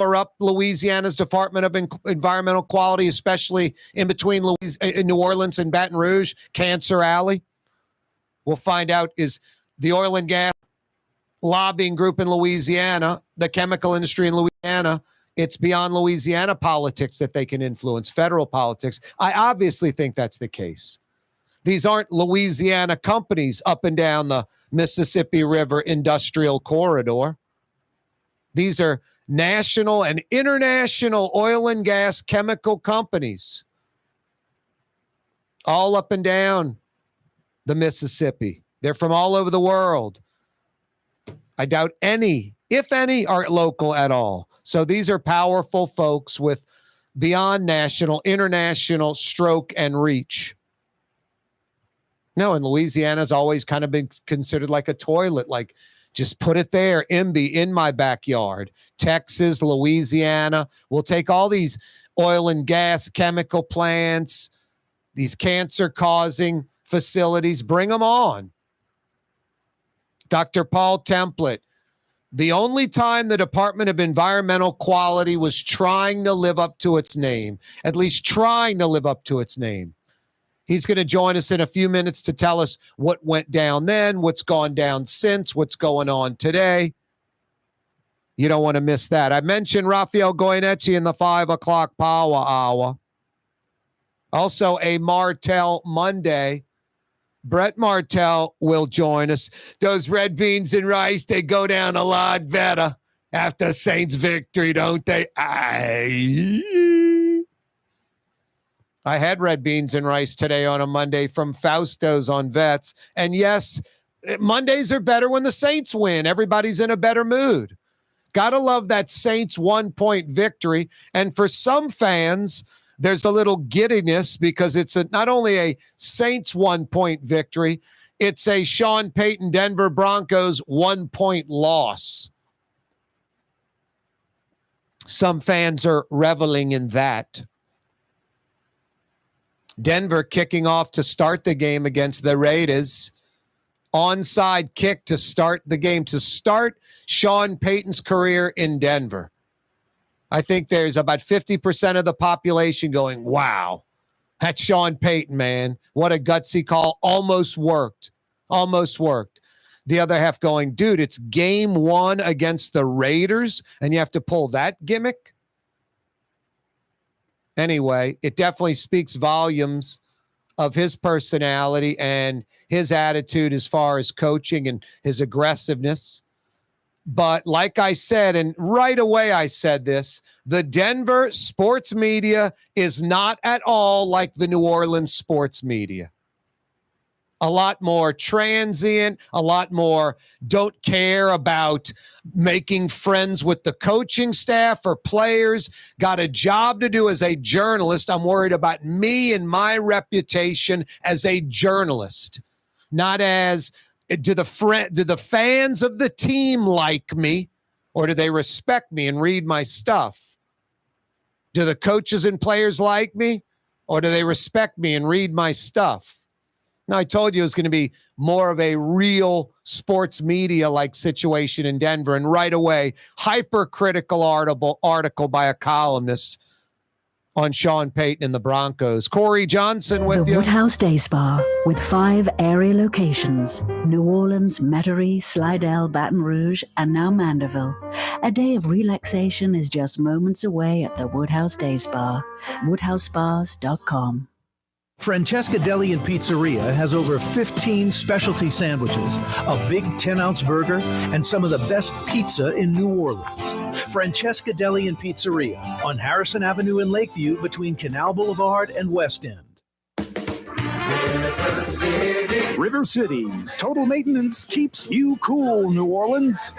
up Louisiana's Department of Environmental Quality, especially in between New Orleans and Baton Rouge, Cancer Alley. We'll find out, is the oil and gas lobbying group in Louisiana, the chemical industry in Louisiana, it's beyond Louisiana politics that they can influence federal politics. I obviously think that's the case. These aren't Louisiana companies up and down the Mississippi River industrial corridor. These are national and international oil and gas chemical companies all up and down the Mississippi. They're from all over the world. I doubt any, if any, are local at all. So these are powerful folks with beyond national, international stroke and reach. No, and Louisiana's always kind of been considered like a toilet, like just put it there, MB, in my backyard. Texas, Louisiana, we'll take all these oil and gas chemical plants, these cancer-causing facilities, bring them on. Dr. Paul Templet, the only time the Department of Environmental Quality was trying to live up to its name, at least trying to live up to its name. He's going to join us in a few minutes to tell us what went down then, what's gone down since, what's going on today. You don't want to miss that. I mentioned Rafael Goyeneche in the 5 o'clock power hour. Also, a Martel Monday. Brett Martel will join us. Those red beans and rice, they go down a lot better after Saints victory, don't they? I had red beans and rice today on a Monday from Fausto's on Vets. And yes, Mondays are better when the Saints win. Everybody's in a better mood. Gotta love that Saints 1-point victory. And for some fans, there's a little giddiness because it's not only a Saints 1-point victory, it's a Sean Payton Denver Broncos 1-point loss. Some fans are reveling in that. Denver kicking off to start the game against the Raiders. Onside kick to start the game, to start Sean Payton's career in Denver. I think there's about 50% of the population going, wow, that's Sean Payton, man. What a gutsy call. Almost worked. Almost worked. The other half going, dude, it's game one against the Raiders, and you have to pull that gimmick? Anyway, it definitely speaks volumes of his personality and his attitude as far as coaching and his aggressiveness. But like I said, and right away I said this, the Denver sports media is not at all like the New Orleans sports media. A lot more transient, a lot more don't care about making friends with the coaching staff or players. Got a job to do as a journalist. I'm worried about me and my reputation as a journalist, not as do the fans of the team like me, or do they respect me and read my stuff? Do the coaches and players like me, or do they respect me and read my stuff? Now, I told you it was going to be more of a real sports media-like situation in Denver, and right away, hypercritical article by a columnist on Sean Payton and the Broncos. Corey Johnson with the you. Woodhouse Day Spa, with 5 area locations: New Orleans, Metairie, Slidell, Baton Rouge, and now Mandeville. A day of relaxation is just moments away at the Woodhouse Day Spa. WoodhouseSpas.com. Francesca Deli and Pizzeria has over 15 specialty sandwiches, a big 10-ounce burger, and some of the best pizza in New Orleans. Francesca Deli and Pizzeria on Harrison Avenue in Lakeview between Canal Boulevard and West End. River Cities Total Maintenance keeps you cool, New Orleans.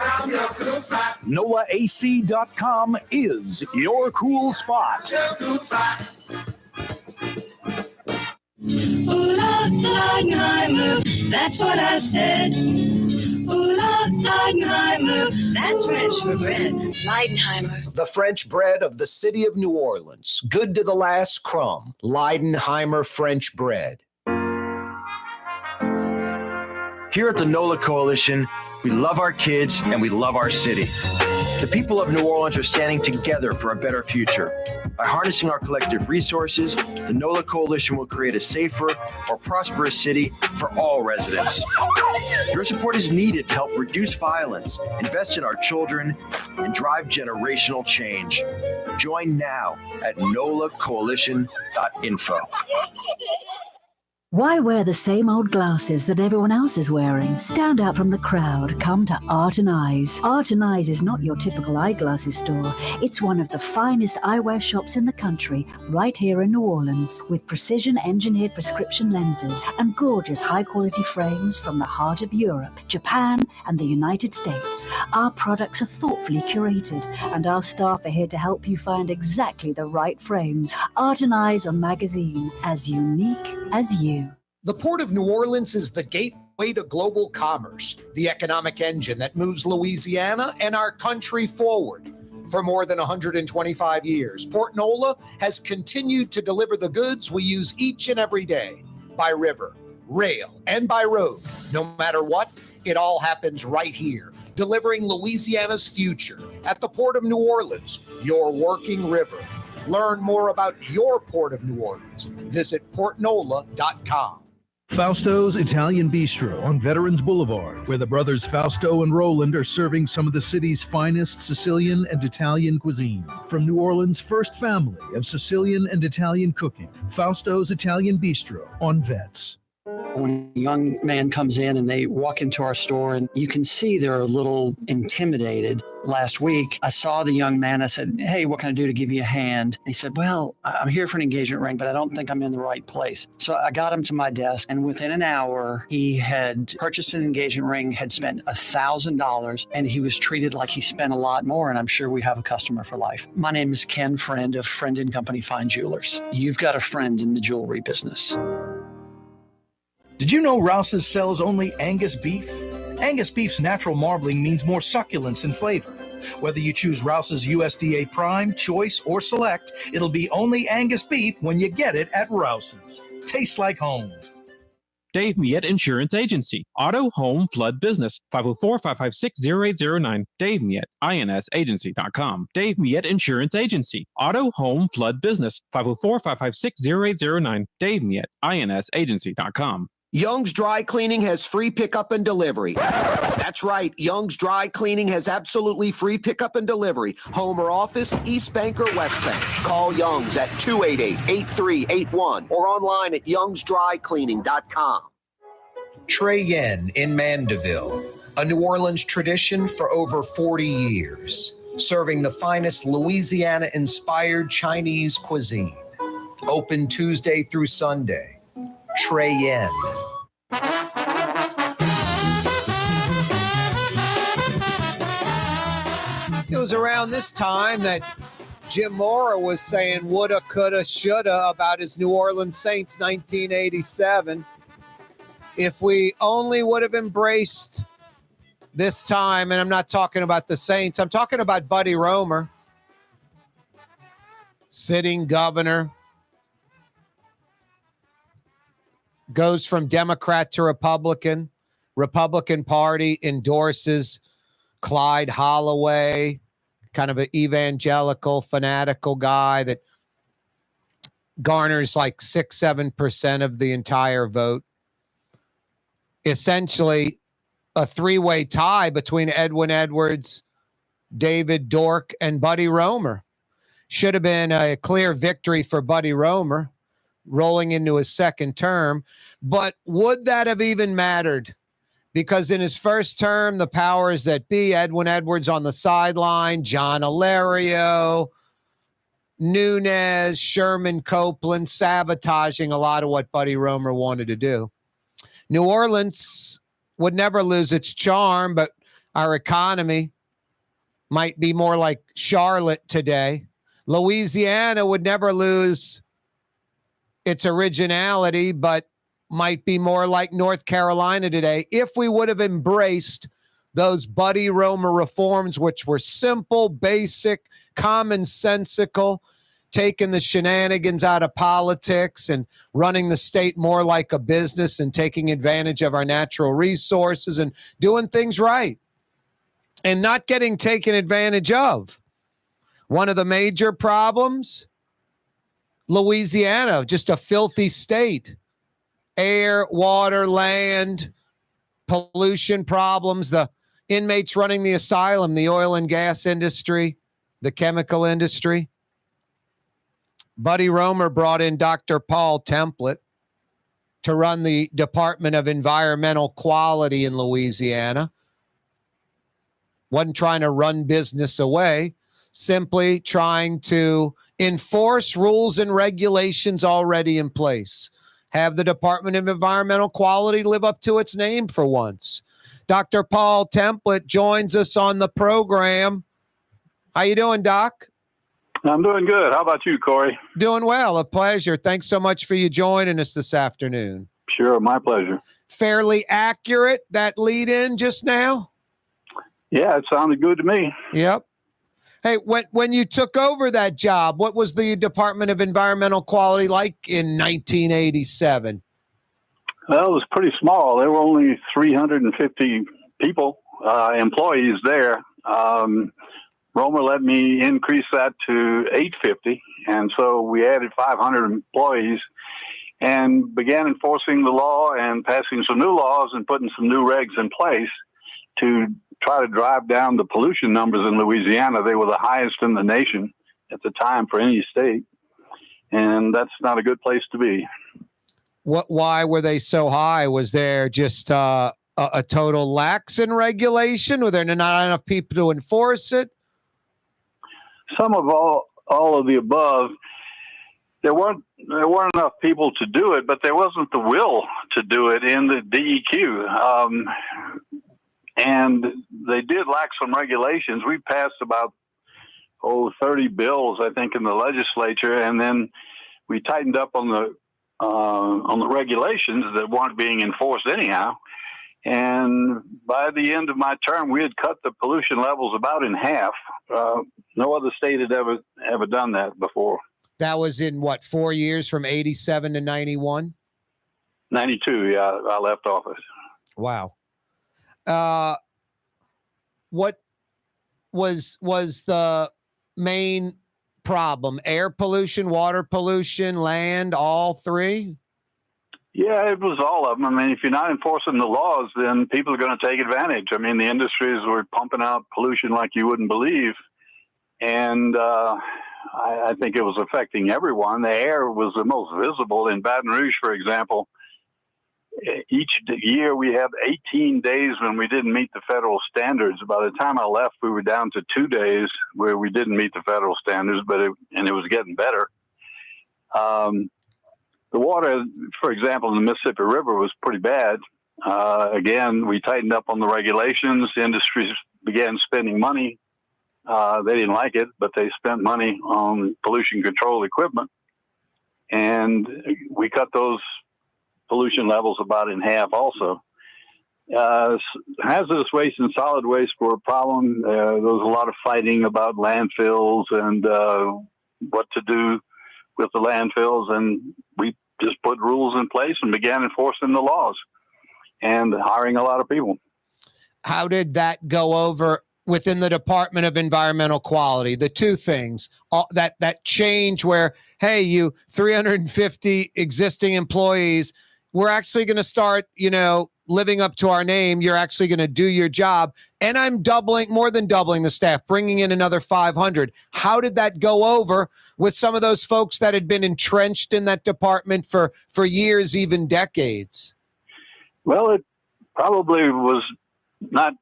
NOLAAC.com is your cool spot. Ooh, Leidenheimer, that's what I said. Ooh, Leidenheimer, that's French for bread. Leidenheimer. The French bread of the city of New Orleans. Good to the last crumb. Leidenheimer French bread. Here at the NOLA Coalition, we love our kids and we love our city. The people of New Orleans are standing together for a better future. By harnessing our collective resources, the NOLA Coalition will create a safer, more prosperous city for all residents. Your support is needed to help reduce violence, invest in our children, and drive generational change. Join now at nolacoalition.info. Why wear the same old glasses that everyone else is wearing? Stand out from the crowd. Come to Art and Eyes. Art and Eyes is not your typical eyeglasses store. It's one of the finest eyewear shops in the country, right here in New Orleans, with precision-engineered prescription lenses and gorgeous high-quality frames from the heart of Europe, Japan, and the United States. Our products are thoughtfully curated, and our staff are here to help you find exactly the right frames. Art and Eyes on magazine, as unique as you. The Port of New Orleans is the gateway to global commerce, the economic engine that moves Louisiana and our country forward. For more than 125 years, Port Nola has continued to deliver the goods we use each and every day, by river, rail, and by road. No matter what, it all happens right here, delivering Louisiana's future at the Port of New Orleans, your working river. Learn more about your Port of New Orleans. Visit portnola.com. Fausto's Italian Bistro on Veterans Boulevard, where the brothers Fausto and Roland are serving some of the city's finest Sicilian and Italian cuisine. From New Orleans' first family of Sicilian and Italian cooking, Fausto's Italian Bistro on Vets. When a young man comes in and they walk into our store and you can see they're a little intimidated. Last week, I saw the young man. I said, "Hey, what can I do to give you a hand?" He said, "Well, I'm here for an engagement ring, but I don't think I'm in the right place." So I got him to my desk, and within an hour, he had purchased an engagement ring, had spent $1,000, and he was treated like he spent a lot more, and I'm sure we have a customer for life. My name is Ken Friend of Friend & Company Fine Jewelers. You've got a friend in the jewelry business. Did you know Rouse's sells only Angus beef? Angus beef's natural marbling means more succulence and flavor. Whether you choose Rouse's USDA Prime, Choice, or Select, it'll be only Angus beef when you get it at Rouse's. Tastes like home. Dave Miette Insurance Agency. Auto, home, flood, business. 504-556-0809. Dave Miette, INSagency.com. Dave Miette Insurance Agency. Auto, home, flood, business. 504-556-0809. Dave Miette, INSagency.com. Young's Dry Cleaning has free pickup and delivery. That's right. Young's Dry Cleaning has absolutely free pickup and delivery. Home or office, East Bank or West Bank. Call Young's at 288-8381 or online at youngsdrycleaning.com. Trey Yen in Mandeville, a New Orleans tradition for over 40 years, serving the finest Louisiana-inspired Chinese cuisine. Open Tuesday through Sunday. Trey Yen. It was around this time that Jim Mora was saying woulda, coulda, shoulda about his New Orleans Saints 1987. If we only would have embraced this time, and I'm not talking about the Saints, I'm talking about Buddy Roemer, sitting governor, goes from Democrat to Republican. Republican Party endorses Clyde Holloway, kind of an evangelical, fanatical guy that garners like 6-7% of the entire vote. Essentially, a three-way tie between Edwin Edwards, David Dork, and Buddy Roemer. Should have been a clear victory for Buddy Roemer, rolling into his second term. But would that have even mattered? Because in his first term, the powers that be, Edwin Edwards on the sideline, John Alario, Nunez, Sherman Copeland, sabotaging a lot of what Buddy Roemer wanted to do. New Orleans would never lose its charm, but our economy might be more like Charlotte today. Louisiana would never lose its originality, but might be more like North Carolina today if we would have embraced those Buddy Roemer reforms, which were simple, basic, commonsensical, taking the shenanigans out of politics and running the state more like a business and taking advantage of our natural resources and doing things right. and not getting taken advantage of. One of the major problems, Louisiana, just a filthy state. Air, water, land, pollution problems, the inmates running the asylum, the oil and gas industry, the chemical industry. Buddy Romer brought in Dr. Paul Templet to run the Department of Environmental Quality in Louisiana. Wasn't trying to run business away, simply trying to enforce rules and regulations already in place. Have the Department of Environmental Quality live up to its name for once. Dr. Paul Templet joins us on the program. How you doing, Doc? I'm doing good. How about you, Corey? Doing well. A pleasure. Thanks so much for you joining us this afternoon. Sure, my pleasure. Fairly accurate, that lead in just now? Yeah, it sounded good to me. Yep. Hey, when you took over that job, what was the Department of Environmental Quality like in 1987? Well, it was pretty small. There were only 350 people, employees there. Romer let me increase that to 850, and so we added 500 employees and began enforcing the law and passing some new laws and putting some new regs in place to try to drive down the pollution numbers in Louisiana. They were the highest in the nation at the time for any state, and that's not a good place to be. Why were they so high? Was there just a total lax in regulation? Were there not enough people to enforce it? Some of all of the above. There weren't enough people to do it, but there wasn't the will to do it in the DEQ. And they did lack some regulations. We passed about 30 bills, I think, in the legislature, and then we tightened up on the regulations that weren't being enforced anyhow. And by the end of my term, we had cut the pollution levels about in half. No other state had ever done that before. That was in what, 4 years from 87 to 91? 92, yeah, I left office. Wow. What was the main problem? Air pollution, water pollution, land, all three? Yeah, it was all of them. I mean, if you're not enforcing the laws, then people are going to take advantage. I mean, the industries were pumping out pollution like you wouldn't believe. And I think it was affecting everyone. The air was the most visible. In Baton Rouge, for example, each year we have 18 days when we didn't meet the federal standards. By the time I left, we were down to 2 days where we didn't meet the federal standards, and it was getting better. The water, for example, in the Mississippi River was pretty bad. Again, we tightened up on the regulations. The industries began spending money. They didn't like it, but they spent money on pollution control equipment. And we cut those pollution levels about in half also. Hazardous waste and solid waste were a problem. There was a lot of fighting about landfills and what to do with the landfills, and we just put rules in place and began enforcing the laws and hiring a lot of people. How did that go over within the Department of Environmental Quality? The two things, that change where, hey, you 350 existing employees, we're actually going to start, living up to our name. You're actually going to do your job. And I'm more than doubling the staff, bringing in another 500. How did that go over with some of those folks that had been entrenched in that department for years, even decades? Well, it probably was not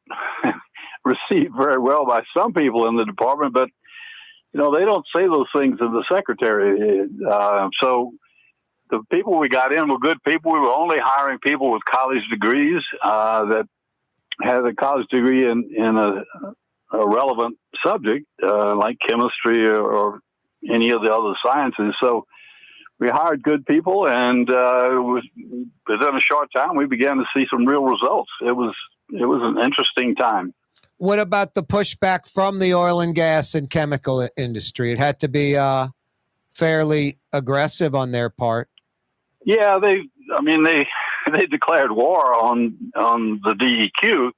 received very well by some people in the department, but, they don't say those things to the secretary. So the people we got in were good people. We were only hiring people with college degrees that had a college degree in a relevant subject like chemistry or any of the other sciences. So we hired good people, and within a short time, we began to see some real results. It was an interesting time. What about the pushback from the oil and gas and chemical industry? It had to be fairly aggressive on their part. Yeah, they declared war on the DEQ,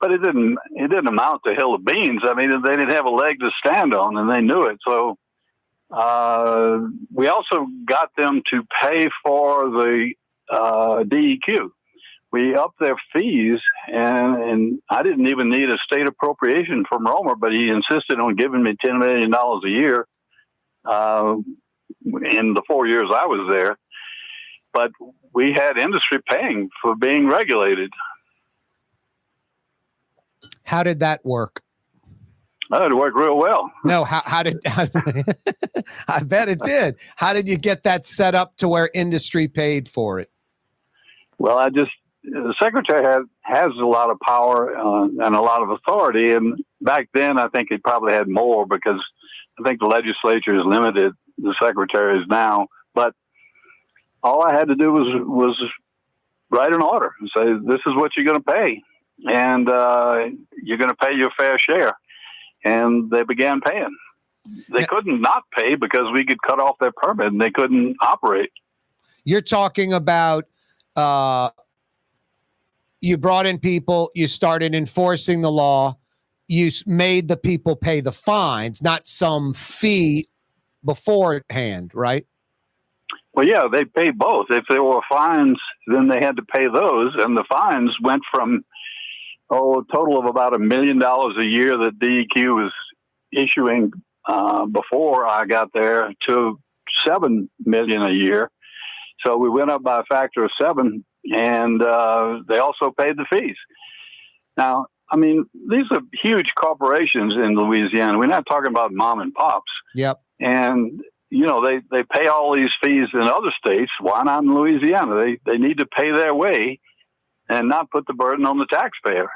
but it didn't amount to hill of beans. I mean, they didn't have a leg to stand on, and they knew it. So we also got them to pay for the DEQ. We upped their fees, and I didn't even need a state appropriation from Romer, but he insisted on giving me $10 million a year in the 4 years I was there. But we had industry paying for being regulated. How did that work? Oh, it worked real well. No, how did I bet it did. How did you get that set up to where industry paid for it? Well, the secretary has a lot of power and a lot of authority. And back then, I think he probably had more because I think the legislature is limited. The secretary is now. But all I had to do was write an order and say, this is what you're going to pay. And you're going to pay your fair share. And they began paying. They couldn't not pay because we could cut off their permit and they couldn't operate. You're talking about you brought in people, you started enforcing the law, you made the people pay the fines, not some fee beforehand, right? Well, yeah, they paid both. If there were fines, then they had to pay those. And the fines went from, a total of about $1 million a year that DEQ was issuing before I got there to $7 million a year. So we went up by a factor of 7, and they also paid the fees. Now, I mean, these are huge corporations in Louisiana. We're not talking about mom and pops. Yep. And, you know, they pay all these fees in other states. Why not in Louisiana? They need to pay their way and not put the burden on the taxpayer.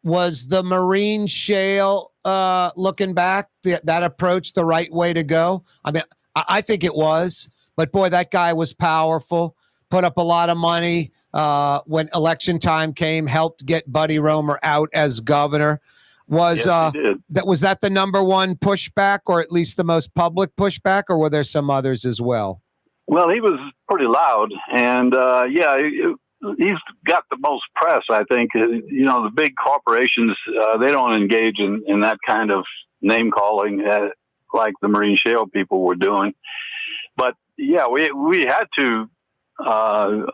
Was the marine shale, looking back, that approach the right way to go? I mean, I think it was. But, boy, that guy was powerful, put up a lot of money when election time came, helped get Buddy Romer out as governor. Was that the number one pushback, or at least the most public pushback, or were there some others as well? Well, he was pretty loud, and, he's got the most press, I think. You know, the big corporations, they don't engage in that kind of name-calling like the marine shale people were doing. But, yeah, we had to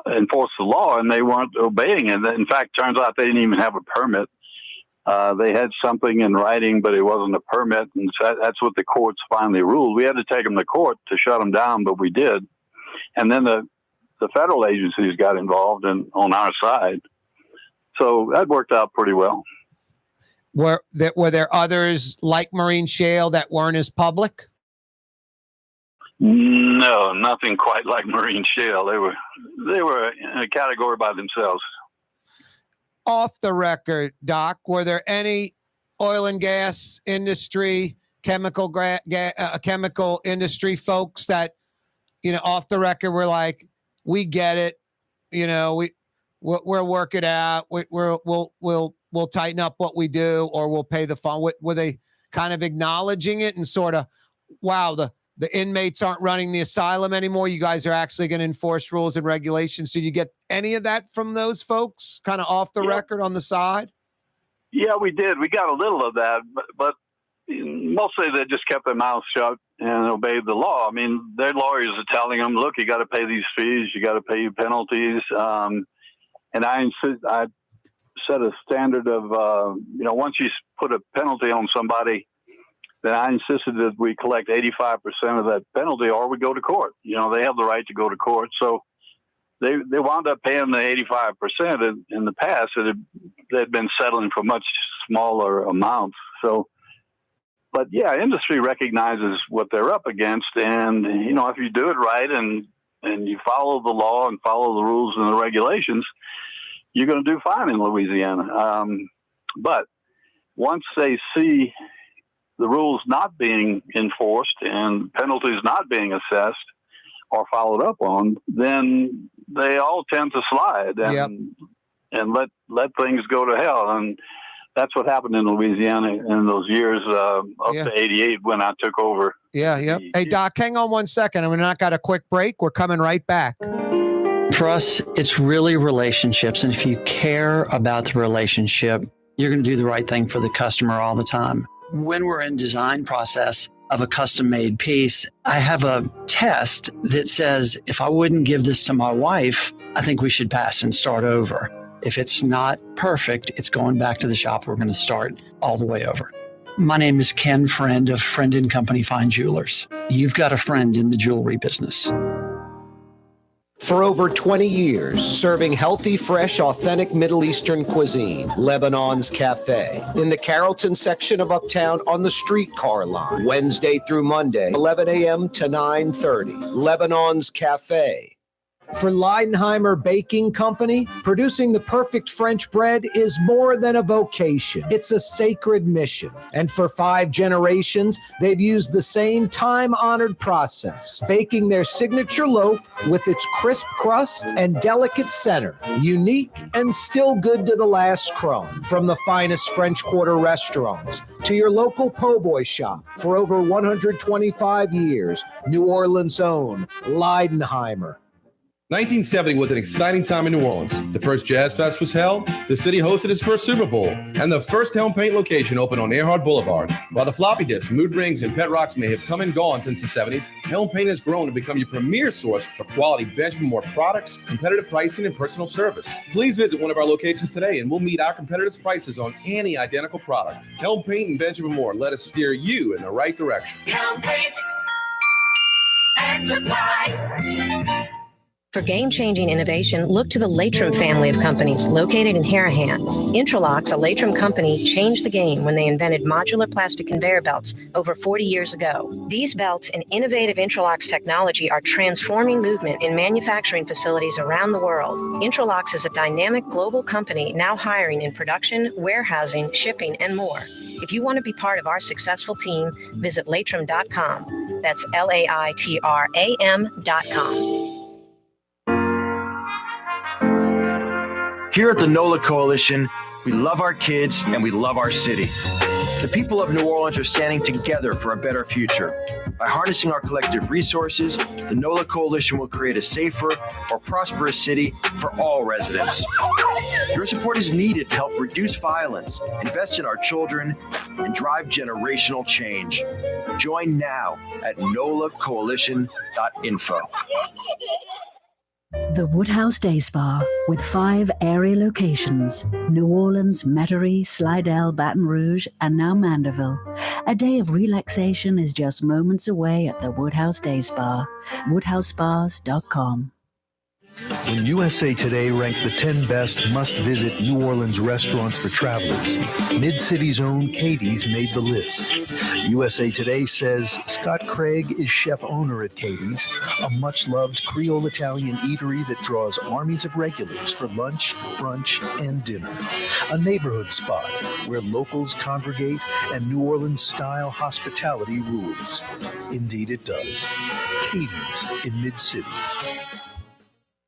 enforce the law, and they weren't obeying it. In fact, turns out they didn't even have a permit. They had something in writing, but it wasn't a permit, and so that's what the courts finally ruled. We had to take them to court to shut them down, but we did. And then the federal agencies got involved on our side. So that worked out pretty well. Were there others like marine shale that weren't as public? No, nothing quite like marine shale. They were in a category by themselves. Off the record, Doc, were there any oil and gas industry, chemical industry folks that, you know, off the record were like, we get it, you know, we'll work it out, we'll tighten up what we do, or we'll pay the fine? Were they kind of acknowledging it and sort of, wow, the inmates aren't running the asylum anymore, you guys are actually going to enforce rules and regulations? Did you get any of that from those folks kind of off the record on the side? Yeah, we did. We got a little of that, but mostly they just kept their mouths shut and obeyed the law. I mean, their lawyers are telling them, look, you got to pay these fees, you got to pay your penalties. And I set a standard of, once you put a penalty on somebody, then I insisted that we collect 85% of that penalty, or we go to court. You know, they have the right to go to court. So they wound up paying the 85%. In the past, they'd been settling for much smaller amounts. So, but yeah, industry recognizes what they're up against. And, you know, if you do it right and you follow the law and follow the rules and the regulations, you're going to do fine in Louisiana. But once they see the rules not being enforced and penalties not being assessed or followed up on, then they all tend to slide and let things go to hell. And that's what happened in Louisiana in those years up to 88 when I took over. Yeah. Hey, Doc, hang on 1 second. I mean, I got a quick break. We're coming right back. For us, it's really relationships. And if you care about the relationship, you're going to do the right thing for the customer all the time. When we're in design process of a custom-made piece, I have a test that says, if I wouldn't give this to my wife, I think we should pass and start over. If it's not perfect, it's going back to the shop. We're going to start all the way over. My name is Ken Friend of Friend & Company Fine Jewelers. You've got a friend in the jewelry business. For over 20 years, serving healthy, fresh, authentic Middle Eastern cuisine, Lebanon's Cafe. In the Carrollton section of Uptown on the streetcar line, Wednesday through Monday, 11 a.m. to 9:30. Lebanon's Cafe. For Leidenheimer Baking Company, producing the perfect French bread is more than a vocation. It's a sacred mission. And for 5 generations, they've used the same time-honored process, baking their signature loaf with its crisp crust and delicate center, unique and still good to the last crumb. From the finest French Quarter restaurants to your local po' boy shop, for over 125 years, New Orleans' own Leidenheimer. 1970 was an exciting time in New Orleans. The first Jazz Fest was held, the city hosted its first Super Bowl, and the first Helm Paint location opened on Earhart Boulevard. While the floppy disks, mood rings, and pet rocks may have come and gone since the 70s, Helm Paint has grown to become your premier source for quality Benjamin Moore products, competitive pricing, and personal service. Please visit one of our locations today and we'll meet our competitors' prices on any identical product. Helm Paint and Benjamin Moore, let us steer you in the right direction. Helm Paint and Supply. For game-changing innovation, look to the Latrim family of companies located in Harahan. Intralocks, a Latrim company, changed the game when they invented modular plastic conveyor belts over 40 years ago. These belts and innovative Intralocks technology are transforming movement in manufacturing facilities around the world. Intralocks is a dynamic global company now hiring in production, warehousing, shipping, and more. If you want to be part of our successful team, visit Latrim.com. That's LAITRAM.com. Here at the NOLA Coalition, we love our kids and we love our city. The people of New Orleans are standing together for a better future. By harnessing our collective resources, the NOLA Coalition will create a safer, more prosperous city for all residents. Your support is needed to help reduce violence, invest in our children, and drive generational change. Join now at nolacoalition.info. The Woodhouse Day Spa, with 5 area locations, New Orleans, Metairie, Slidell, Baton Rouge, and now Mandeville. A day of relaxation is just moments away at the Woodhouse Day Spa, woodhousespas.com. When USA Today ranked the 10 best must-visit New Orleans restaurants for travelers, Mid-City's own Katie's made the list. USA Today says Scott Craig is chef-owner at Katie's, a much-loved Creole Italian eatery that draws armies of regulars for lunch, brunch, and dinner. A neighborhood spot where locals congregate and New Orleans-style hospitality rules. Indeed it does. Katie's in Mid-City.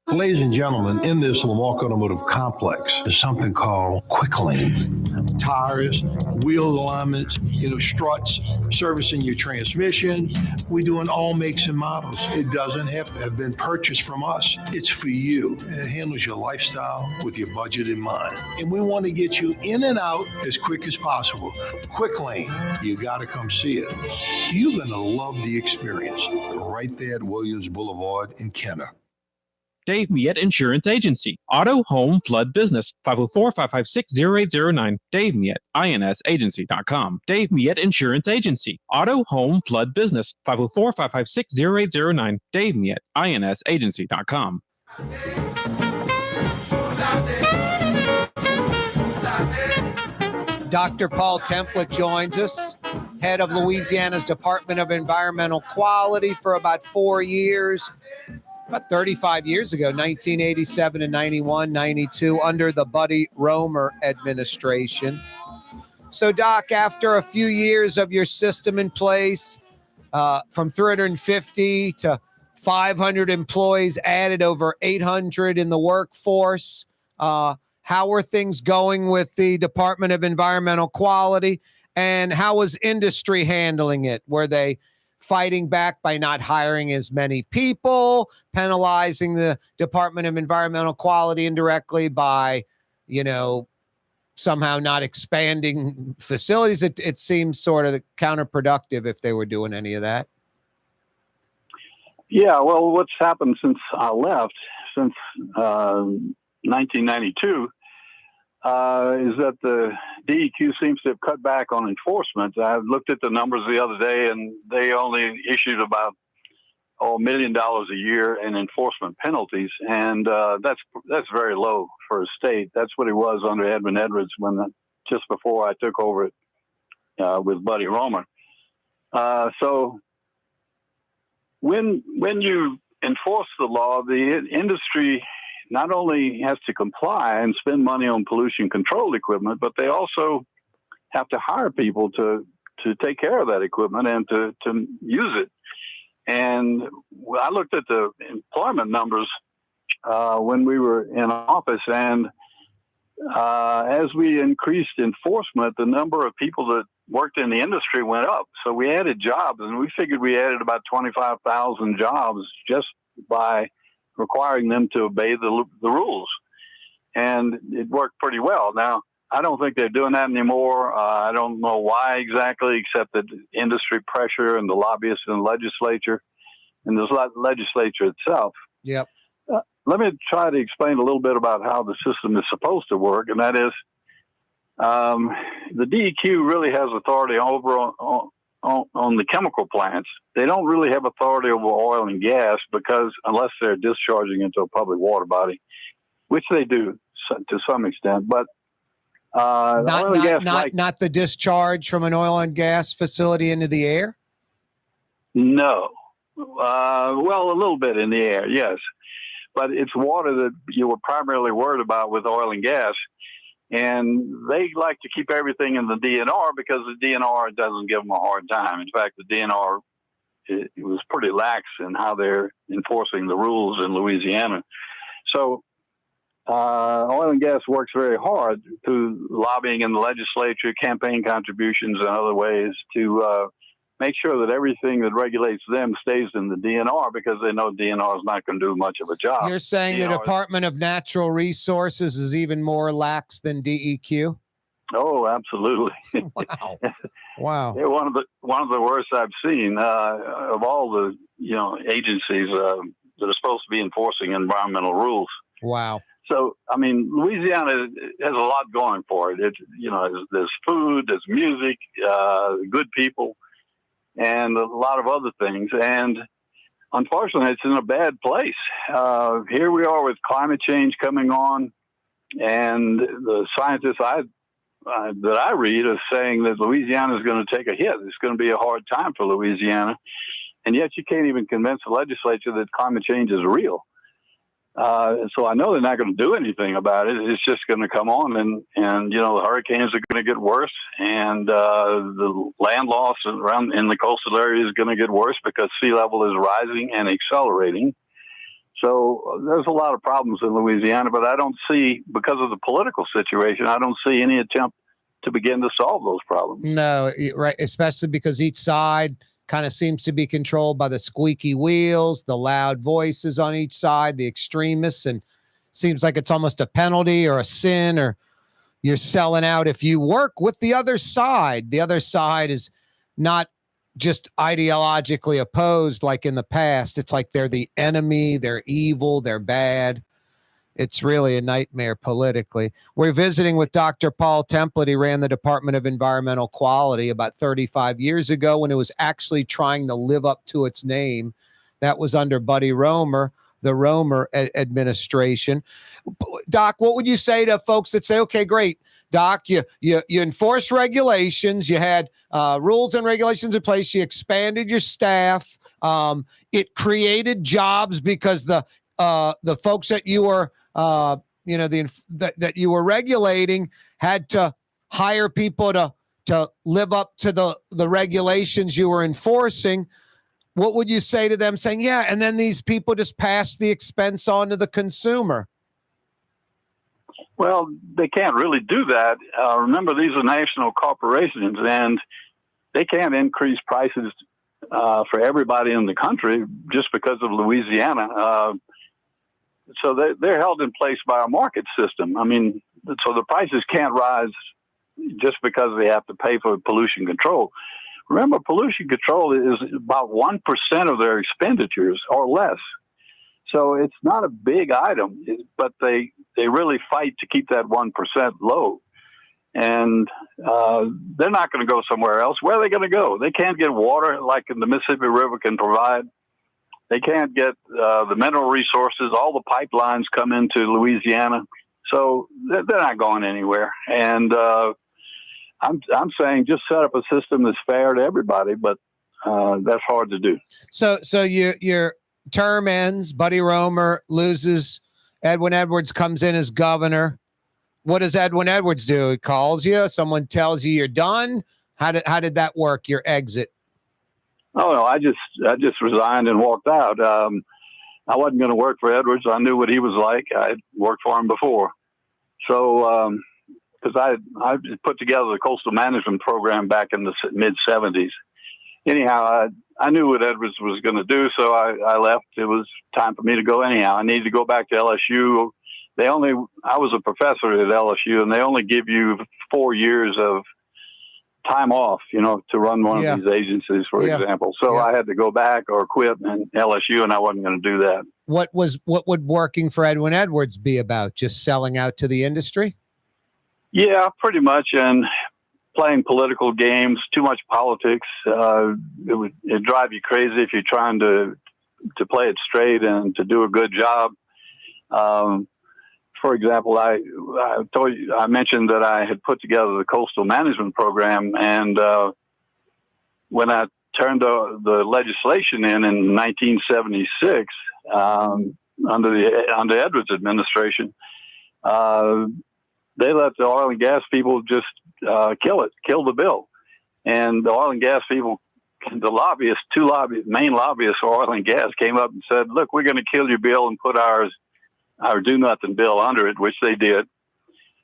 Ladies and gentlemen, in this Lamarck Automotive Complex is something called Quick Lane. Tires, wheel alignments, struts, servicing your transmission. We do in all makes and models. It doesn't have to have been purchased from us. It's for you. It handles your lifestyle with your budget in mind. And we want to get you in and out as quick as possible. Quick Lane, you got to come see it. You're going to love the experience. Right there at Williams Boulevard in Kenner. Dave Miette Insurance Agency. Auto, home, flood, business. 504-556-0809. Dave Miette, INSagency.com. Dave Miette Insurance Agency. Auto, home, flood, business. 504-556-0809. Dave Miette, INSagency.com. Dr. Paul Templet joins us, head of Louisiana's Department of Environmental Quality for about 4 years. About 35 years ago, 1987 and 91, 92, under the Buddy Roemer administration. So, Doc, after a few years of your system in place, from 350 to 500 employees added, over 800 in the workforce, how are things going with the Department of Environmental Quality, and how was industry handling it? Were they fighting back by not hiring as many people, penalizing the Department of Environmental Quality indirectly by, somehow not expanding facilities. It seems sort of counterproductive if they were doing any of that. Yeah, well, what's happened since I left, since 1992, is that the DEQ seems to have cut back on enforcement. I looked at the numbers the other day, and they only issued about $1 million a year in enforcement penalties, and that's very low for a state. That's what it was under Edwin Edwards just before I took over it with Buddy Romer. So when you enforce the law, the industry not only has to comply and spend money on pollution control equipment, but they also have to hire people to take care of that equipment and to use it. And I looked at the employment numbers when we were in office, and as we increased enforcement, the number of people that worked in the industry went up. So we added jobs, and we figured we added about 25,000 jobs just by requiring them to obey the rules. And it worked pretty well. Now, I don't think they're doing that anymore. I don't know why exactly, except that industry pressure and the lobbyists in the legislature and the legislature itself. Yep. Let me try to explain a little bit about how the system is supposed to work, and that is the DEQ really has authority over on the chemical plants. They don't really have authority over oil and gas because unless they're discharging into a public water body, which they do to some extent, but not the discharge from an oil and gas facility into the air? No. Well, a little bit in the air, yes. But it's water that you were primarily worried about with oil and gas. And they like to keep everything in the DNR because the DNR doesn't give them a hard time. In fact, the DNR it was pretty lax in how they're enforcing the rules in Louisiana. So oil and gas works very hard through lobbying in the legislature, campaign contributions, and other ways to make sure that everything that regulates them stays in the DNR because they know DNR is not going to do much of a job. You're saying the Department of Natural Resources is even more lax than DEQ? Oh, absolutely. Wow. Wow. They're one of the worst I've seen of all the agencies that are supposed to be enforcing environmental rules. Wow. So, I mean, Louisiana has a lot going for it. There's food, there's music, good people, and a lot of other things. And unfortunately, it's in a bad place. Here we are with climate change coming on, and the scientists that I read are saying that Louisiana is going to take a hit. It's going to be a hard time for Louisiana. And yet you can't even convince the legislature that climate change is real. So I know they're not going to do anything about it. It's just going to come on, and the hurricanes are going to get worse, and the land loss around in the coastal area is going to get worse because sea level is rising and accelerating. So there's a lot of problems in Louisiana, but I don't see, because of the political situation, I don't see any attempt to begin to solve those problems. No, right, especially because each side kind of seems to be controlled by the squeaky wheels, the loud voices on each side, the extremists, and seems like it's almost a penalty or a sin, or you're selling out if you work with the other side. The other side is not just ideologically opposed like in the past. It's like they're the enemy, they're evil, they're bad. It's really a nightmare politically. We're visiting with Dr. Paul Templet. He ran the Department of Environmental Quality about 35 years ago when it was actually trying to live up to its name. That was under Buddy Romer, the Romer administration. Doc, what would you say to folks that say, okay, great, Doc, you enforce regulations, you had rules and regulations in place, you expanded your staff, it created jobs because the folks that you were that you were regulating had to hire people to live up to the regulations you were enforcing. What would you say to them saying, yeah, and then these people just pass the expense on to the consumer? Well, they can't really do that. Remember, these are national corporations, and they can't increase prices for everybody in the country just because of Louisiana. So they're held in place by our market system. I mean, so the prices can't rise just because they have to pay for pollution control. Remember, pollution control is about 1% of their expenditures or less. So it's not a big item, but they really fight to keep that 1% low. And they're not going to go somewhere else. Where are they going to go? They can't get water like the Mississippi River can provide. They can't get the mineral resources. All the pipelines come into Louisiana. So they're not going anywhere. And I'm saying just set up a system that's fair to everybody, but that's hard to do. So your term ends, Buddy Roemer loses, Edwin Edwards comes in as governor. What does Edwin Edwards do? He calls you, someone tells you you're done. How did that work, your exit? Oh no, I just resigned and walked out. I wasn't going to work for Edwards. I knew what he was like. I had worked for him before. So, because I put together the coastal management program back in the mid-'70s. Anyhow, I knew what Edwards was going to do, so I left. It was time for me to go anyhow. I needed to go back to LSU. I was a professor at LSU, and they only give you 4 years of time off, to run one of these agencies, for example. So I had to go back or quit in LSU, and I wasn't going to do that. What would working for Edwin Edwards be about? Just selling out to the industry? Yeah, pretty much. And playing political games, too much politics. It'd drive you crazy if you're trying to play it straight and to do a good job. For example, I mentioned that I had put together the coastal management program, and when I turned the legislation in 1976 under Edwards' administration, they let the oil and gas people just kill the bill, and the oil and gas people, the main lobbyists for oil and gas, came up and said, "Look, we're going to kill your bill and put our do nothing bill under it," which they did.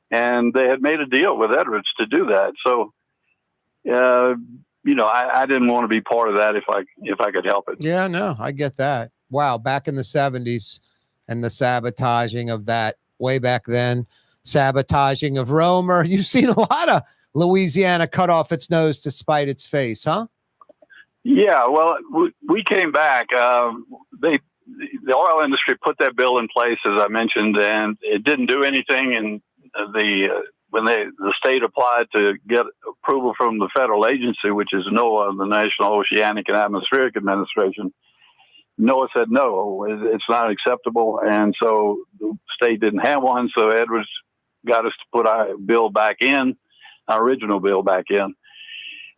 And they had made a deal with Edwards to do that. So, I didn't want to be part of that if I could help it. Yeah, no, I get that. Wow. Back in the 70s and the sabotaging of that way back then, sabotaging of Roemer. You've seen a lot of Louisiana cut off its nose to spite its face, huh? Yeah. Well, we came back. The oil industry put that bill in place, as I mentioned, and it didn't do anything. And when the state applied to get approval from the federal agency, which is NOAA, the National Oceanic and Atmospheric Administration, NOAA said no, it's not acceptable, and so the state didn't have one. So Edwards got us to put our bill back in, our original bill back in,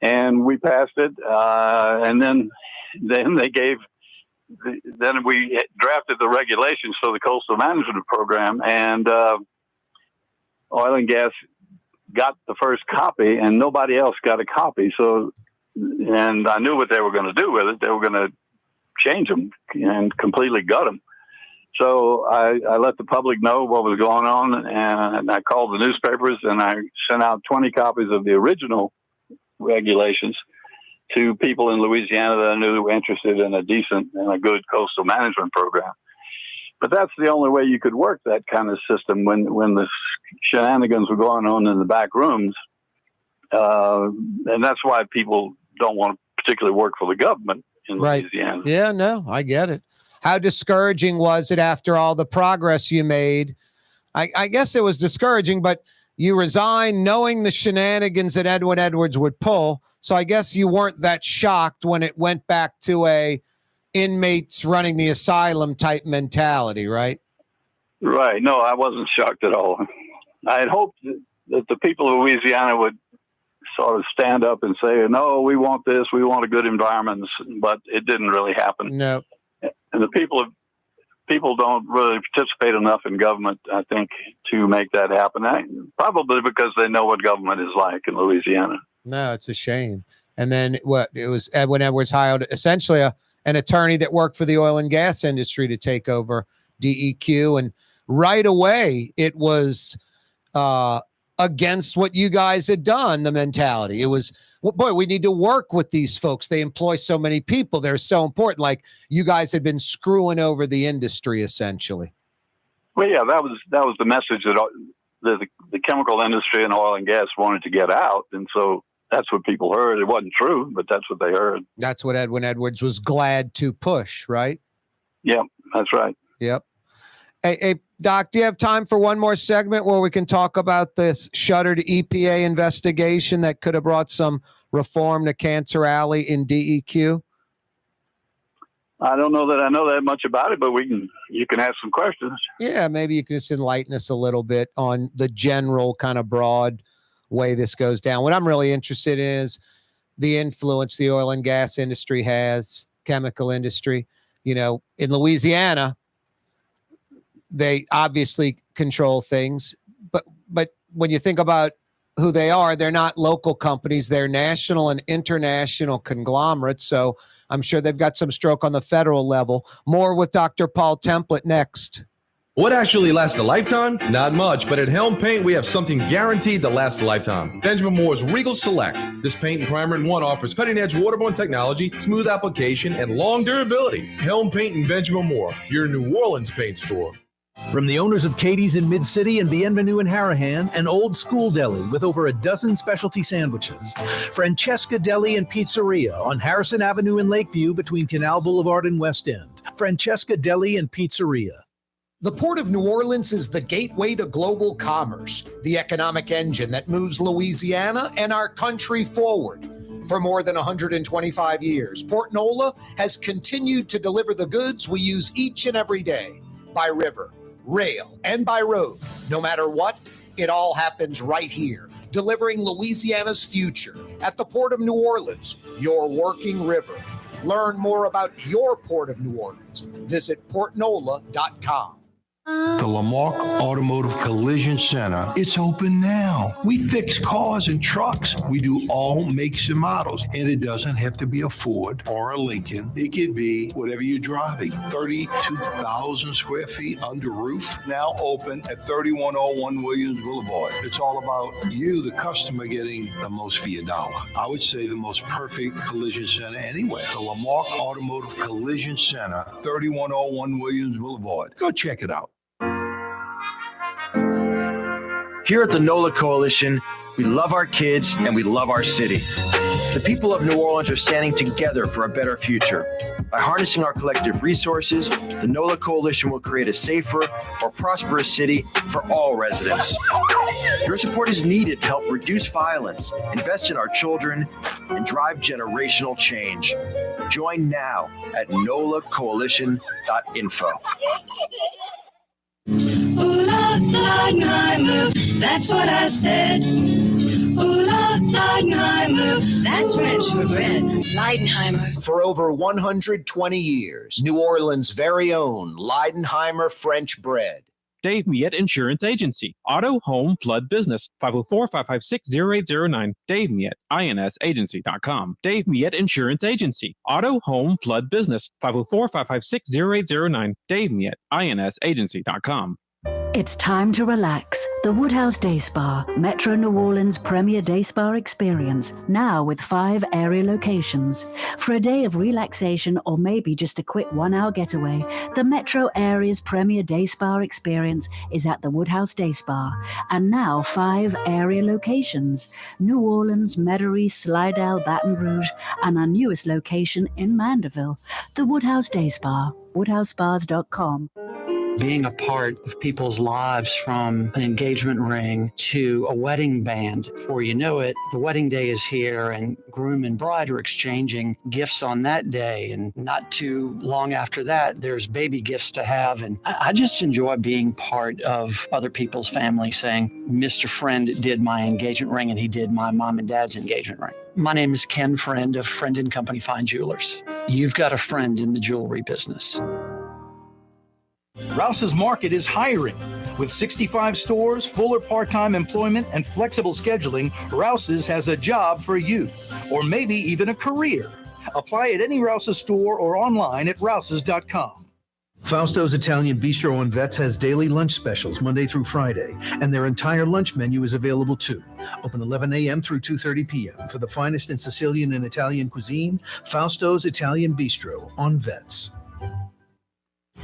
and we passed it. And then they gave. Then we drafted the regulations for the coastal management program, and oil and gas got the first copy, and nobody else got a copy. So, and I knew what they were going to do with it. They were going to change them and completely gut them. So I let the public know what was going on, and I called the newspapers, and I sent out 20 copies of the original regulations to people in Louisiana that I knew were interested in a decent and a good coastal management program. But that's the only way you could work that kind of system when the shenanigans were going on in the back rooms. And that's why people don't want to particularly work for the government in Louisiana. Yeah, no, I get it. How discouraging was it after all the progress you made? I guess it was discouraging, but you resigned knowing the shenanigans that Edwin Edwards would pull. So I guess you weren't that shocked when it went back to a inmates running the asylum type mentality, right? Right. No, I wasn't shocked at all. I had hoped that the people of Louisiana would sort of stand up and say, no, we want this, we want a good environment, but it didn't really happen. No. And the people don't really participate enough in government, I think, to make that happen. Probably because they know what government is like in Louisiana. No, it's a shame. And then it was Edwin Edwards hired essentially an attorney that worked for the oil and gas industry to take over DEQ. And right away, it was against what you guys had done, the mentality. It was well, boy, we need to work with these folks. They employ so many people. They're so important. Like you guys had been screwing over the industry, essentially. Well, yeah, that was the message that the chemical industry and oil and gas wanted to get out. And so that's what people heard. It wasn't true, but that's what they heard. That's what Edwin Edwards was glad to push, right? Yep, that's right. Yep. Hey, Doc, do you have time for one more segment where we can talk about this shuttered EPA investigation that could have brought some reform to Cancer Alley in DEQ? I don't know that I know that much about it, but you can ask some questions. Yeah, maybe you can just enlighten us a little bit on the general kind of broad way this goes down. What I'm really interested in is the influence the oil and gas industry has, chemical industry. You know, in Louisiana, they obviously control things, but when you think about who they are, they're not local companies, they're national and international conglomerates. So I'm sure they've got some stroke on the federal level. More with Dr. Paul Templet next. What actually lasts a lifetime? Not much, but at Helm Paint, we have something guaranteed to last a lifetime. Benjamin Moore's Regal Select. This paint and primer in one offers cutting-edge waterborne technology, smooth application, and long durability. Helm Paint and Benjamin Moore, your New Orleans paint store. From the owners of Katie's in Mid-City and Bienvenue in Harahan, an old school deli with over a dozen specialty sandwiches. Francesca Deli and Pizzeria on Harrison Avenue in Lakeview between Canal Boulevard and West End. Francesca Deli and Pizzeria. The Port of New Orleans is the gateway to global commerce, the economic engine that moves Louisiana and our country forward. For more than 125 years, Port Nola has continued to deliver the goods we use each and every day by river, rail, and by road. No matter what, it all happens right here, delivering Louisiana's future at the Port of New Orleans, your working river. Learn more about your Port of New Orleans. Visit portnola.com. The Lamarck Automotive Collision Center, it's open now. We fix cars and trucks. We do all makes and models. And it doesn't have to be a Ford or a Lincoln. It could be whatever you're driving. 32,000 square feet under roof, now open at 3101 Williams Boulevard. It's all about you, the customer, getting the most for your dollar. I would say the most perfect collision center anywhere. The Lamarck Automotive Collision Center, 3101 Williams Boulevard. Go check it out. Here at the NOLA Coalition, we love our kids and we love our city. The people of New Orleans are standing together for a better future. By harnessing our collective resources, the NOLA Coalition will create a safer, more prosperous city for all residents. Your support is needed to help reduce violence, invest in our children, and drive generational change. Join now at nolacoalition.info. Ooh, Leidenheimer, that's what I said. Ooh, Leidenheimer, that's French for bread. Leidenheimer. For over 120 years, New Orleans' very own Leidenheimer French bread. Dave Miette Insurance Agency. Auto, home, flood business. 504-556-0809. Dave Miette, insagency.com. Dave Miette Insurance Agency. Auto, home, flood business. 504-556-0809. Dave Miette, insagency.com. It's time to relax. The Woodhouse Day Spa, Metro New Orleans' premier day spa experience, now with 5 area locations. For a day of relaxation or maybe just a quick 1-hour getaway, the Metro area's premier day spa experience is at the Woodhouse Day Spa, and now 5 area locations: New Orleans, Metairie, Slidell, Baton Rouge, and our newest location in Mandeville. The Woodhouse Day Spa, woodhousespas.com. Being a part of people's lives, from an engagement ring to a wedding band. Before you know it, the wedding day is here and groom and bride are exchanging gifts on that day. And not too long after that, there's baby gifts to have. And I just enjoy being part of other people's family, saying, Mr. Friend did my engagement ring and he did my mom and dad's engagement ring. My name is Ken Friend of Friend & Company Fine Jewelers. You've got a friend in the jewelry business. Rouse's Market is hiring. With 65 stores, full or part-time employment, and flexible scheduling, Rouse's has a job for you, or maybe even a career. Apply at any Rouse's store or online at rouses.com. Fausto's Italian Bistro on Vets has daily lunch specials Monday through Friday, and their entire lunch menu is available too. Open 11 a.m. through 2:30 p.m. For the finest in Sicilian and Italian cuisine, Fausto's Italian Bistro on Vets.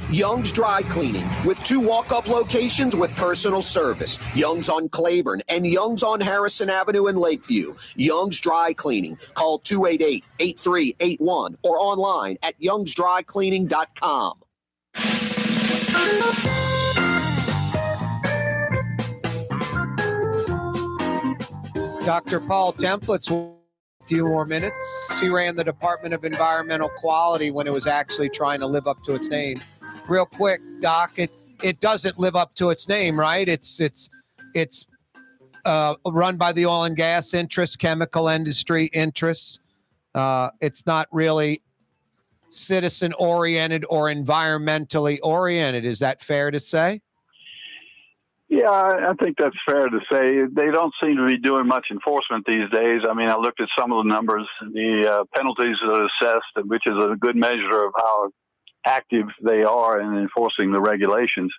Young's Dry Cleaning, with 2 walk-up locations with personal service. Young's on Claiborne and Young's on Harrison Avenue in Lakeview. Young's Dry Cleaning. Call 288-8381 or online at youngsdrycleaning.com. Dr. Paul Templet's a few more minutes. He ran the Department of Environmental Quality when it was actually trying to live up to its name. Real quick, Doc, it doesn't live up to its name, right? It's run by the oil and gas interests, chemical industry interests. It's not really citizen-oriented or environmentally oriented. Is that fair to say? Yeah, I think that's fair to say. They don't seem to be doing much enforcement these days. I mean, I looked at some of the numbers. The penalties are assessed, which is a good measure of how active they are in enforcing the regulations.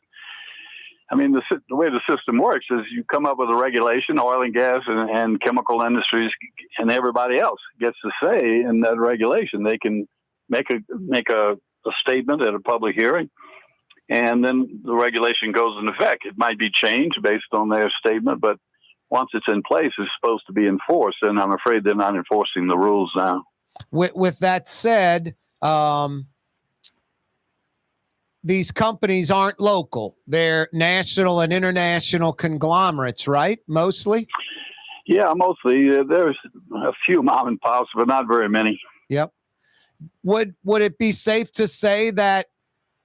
I mean, the way the system works is you come up with a regulation, oil and gas and chemical industries and everybody else gets to say in that regulation. They can make a statement at a public hearing, and then the regulation goes into effect. It might be changed based on their statement, but once it's in place, it's supposed to be enforced, and I'm afraid they're not enforcing the rules now. With that said, these companies aren't local. They're national and international conglomerates, right? Mostly? Yeah, mostly. There's a few mom and pops, but not very many. Yep. Would it be safe to say that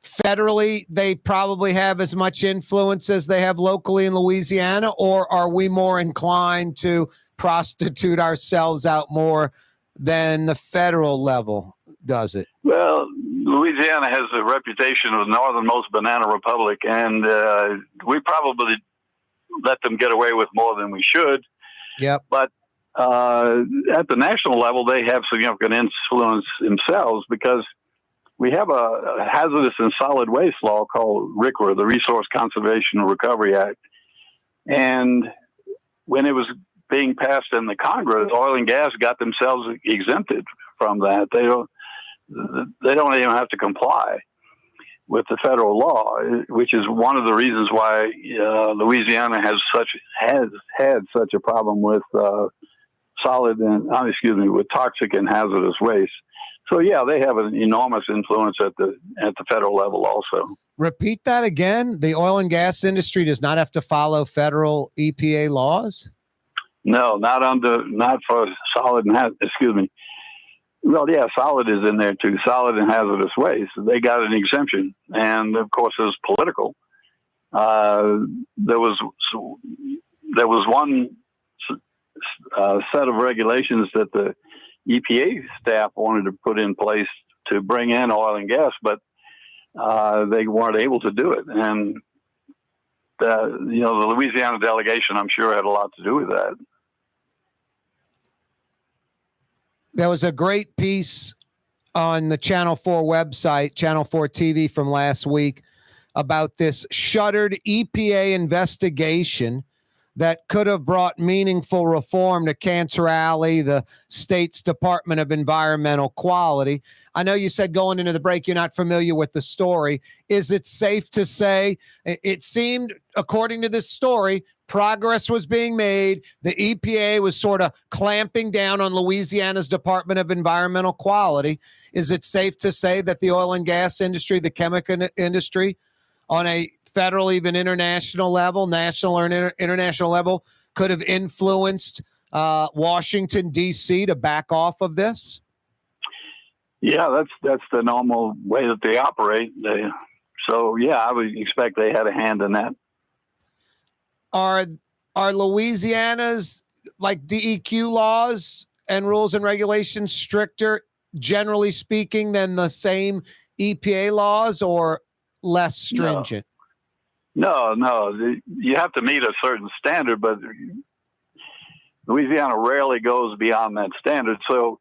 federally they probably have as much influence as they have locally in Louisiana, or are we more inclined to prostitute ourselves out more than the federal level does it? Well, Louisiana has a reputation of the northernmost banana republic, and we probably let them get away with more than we should. Yep. But at the national level, they have significant influence themselves because we have a hazardous and solid waste law called RCRA, the Resource Conservation and Recovery Act. And when it was being passed in the Congress, oil and gas got themselves exempted from that. They don't even have to comply with the federal law, which is one of the reasons why Louisiana has had such a problem with with toxic and hazardous waste. So yeah, they have an enormous influence at the federal level also. Repeat that again. The oil and gas industry does not have to follow federal EPA laws? No, not for solid and Well, yeah, solid is in there too. Solid and hazardous waste. They got an exemption, and of course, it was political. There was one set of regulations that the EPA staff wanted to put in place to bring in oil and gas, but they weren't able to do it. And the Louisiana delegation, I'm sure, had a lot to do with that. There was a great piece on the Channel 4 website, Channel 4 TV from last week, about this shuttered EPA investigation that could have brought meaningful reform to Cantrell, the state's Department of Environmental Quality. I know you said going into the break you're not familiar with the story. Is it safe to say it seemed, according to this story, progress was being made? The EPA was sort of clamping down on Louisiana's Department of Environmental Quality. Is it safe to say that the oil and gas industry, the chemical industry, on a federal, even international level, national or international level, could have influenced Washington, D.C. to back off of this? Yeah, that's the normal way that they operate. So, yeah, I would expect they had a hand in that. Are Louisiana's like DEQ laws and rules and regulations stricter, generally speaking, than the same EPA laws, or less stringent? No. You have to meet a certain standard, but Louisiana rarely goes beyond that standard. So,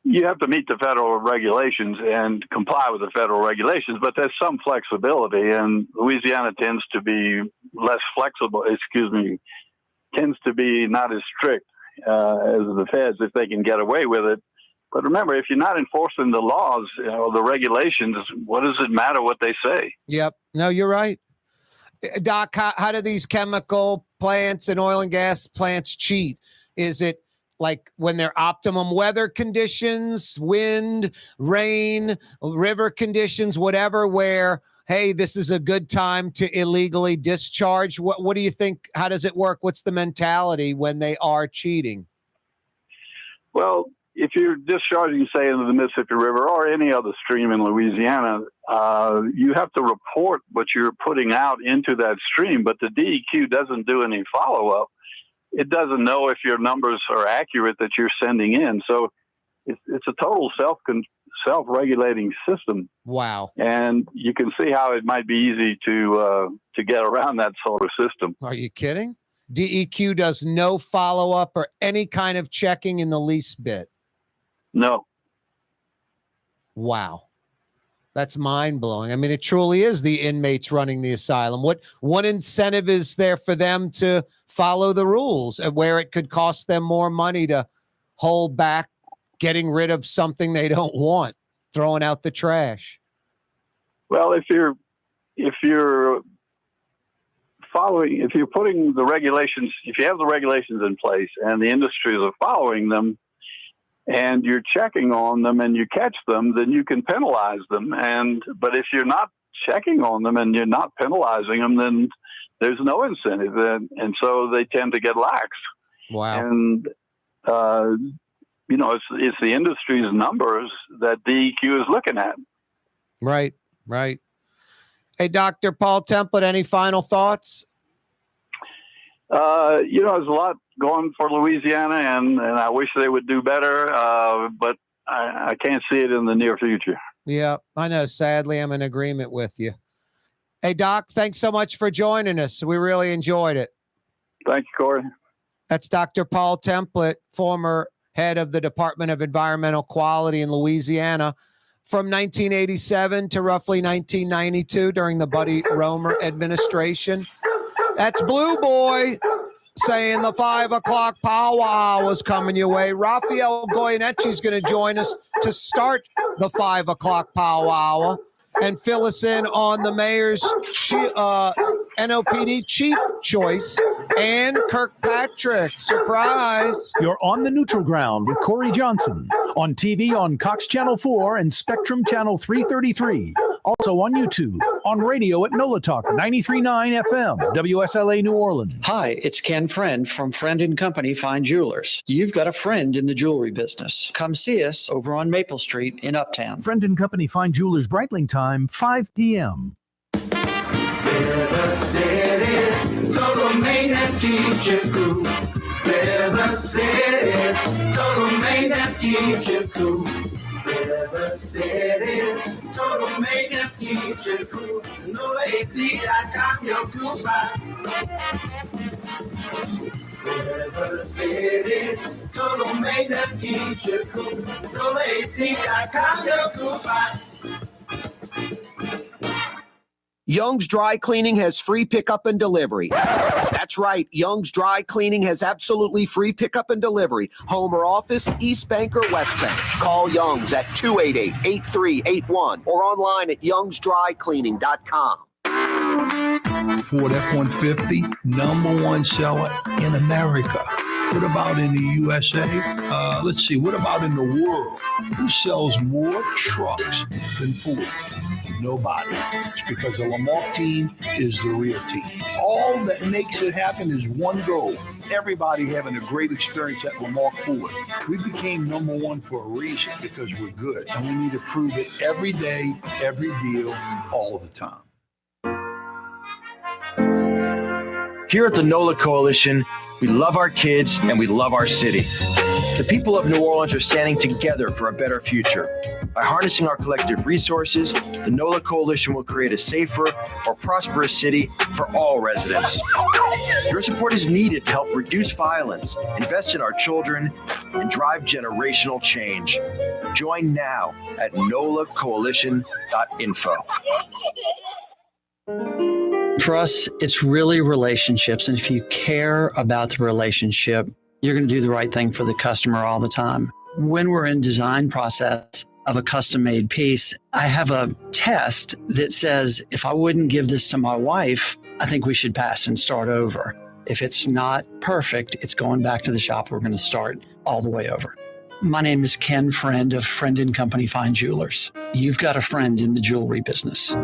you have to meet the federal regulations and comply with the federal regulations, but there's some flexibility, and Louisiana tends to be less flexible, tends to be not as strict as the feds if they can get away with it. But remember, if you're not enforcing the laws, the regulations, what does it matter what they say? Yep. No, you're right. Doc, how do these chemical plants and oil and gas plants cheat? Is it like when they're optimum weather conditions, wind, rain, river conditions, whatever, where, hey, this is a good time to illegally discharge? What do you think? How does it work? What's the mentality when they are cheating? Well, if you're discharging, say, into the Mississippi River or any other stream in Louisiana, you have to report what you're putting out into that stream, but the DEQ doesn't do any follow-up. It doesn't know if your numbers are accurate that you're sending in. So it's a total self-regulating system. Wow. And you can see how it might be easy to get around that sort of system. Are you kidding? DEQ does no follow-up or any kind of checking in the least bit. No. Wow. That's mind-blowing. I mean, it truly is the inmates running the asylum. What incentive is there for them to follow the rules, and where it could cost them more money to hold back getting rid of something they don't want, throwing out the trash? Well, if you're putting the regulations, if you have the regulations in place and the industries are following them, and you're checking on them and you catch them, then you can penalize them. But if you're not checking on them and you're not penalizing them, then there's no incentive. And so they tend to get lax. Wow. And, it's the industry's numbers that DEQ is looking at. Right, right. Hey, Dr. Paul Templet, any final thoughts? There's a lot going for Louisiana, and I wish they would do better, but I can't see it in the near future. Yeah, I know. Sadly, I'm in agreement with you. Hey, Doc, thanks so much for joining us. We really enjoyed it. Thank you, Corey. That's Dr. Paul Templet, former head of the Department of Environmental Quality in Louisiana from 1987 to roughly 1992 during the Buddy Roemer administration. That's Blue Boy saying the 5 o'clock powwow was coming your way. Rafael Goyeneche is going to join us to start the 5 o'clock powwow and fill us in on the mayor's NOPD chief choice, Anne Kirkpatrick. Surprise. You're on the neutral ground with Corey Johnson on TV on Cox Channel 4 and Spectrum Channel 333. Also on YouTube, on radio at NOLA Talk 93.9 FM, WSLA New Orleans. Hi, it's Ken Friend from Friend & Company Fine Jewelers. You've got a friend in the jewelry business. Come see us over on Maple Street in Uptown. Friend & Company Fine Jewelers, Breitling time, 5 p.m. River City's total maintenance keeps you cool. River City's total maintenance keeps you cool. River City's total maintenance keeps you cool. NoAC.com, your cool spot. River City's total maintenance keeps you cool. NoAC.com, your cool spot. Young's Dry Cleaning has free pickup and delivery. That's right. Young's Dry Cleaning has absolutely free pickup and delivery. Home or office, East Bank or West Bank. Call Young's at 288-8381 or online at youngsdrycleaning.com. Ford F-150, #1 seller in America. What about in the USA? Let's see. What about in the world? Who sells more trucks than Ford? Nobody. It's because the Lamarck team is the real team. All that makes it happen is one goal. Everybody having a great experience at Lamarck Ford. We became #1 for a reason, because we're good. And we need to prove it every day, every deal, all the time. Here at the NOLA Coalition, we love our kids and we love our city. The people of New Orleans are standing together for a better future. By harnessing our collective resources, the NOLA Coalition will create a safer, more prosperous city for all residents. Your support is needed to help reduce violence, invest in our children, and drive generational change. Join now at nolacoalition.info. For us, it's really relationships. And if you care about the relationship, you're going to do the right thing for the customer all the time. When we're in design process of a custom-made piece, I have a test that says, if I wouldn't give this to my wife, I think we should pass and start over. If it's not perfect, it's going back to the shop. We're going to start all the way over. My name is Ken Friend of Friend & Company Fine Jewelers. You've got a friend in the jewelry business.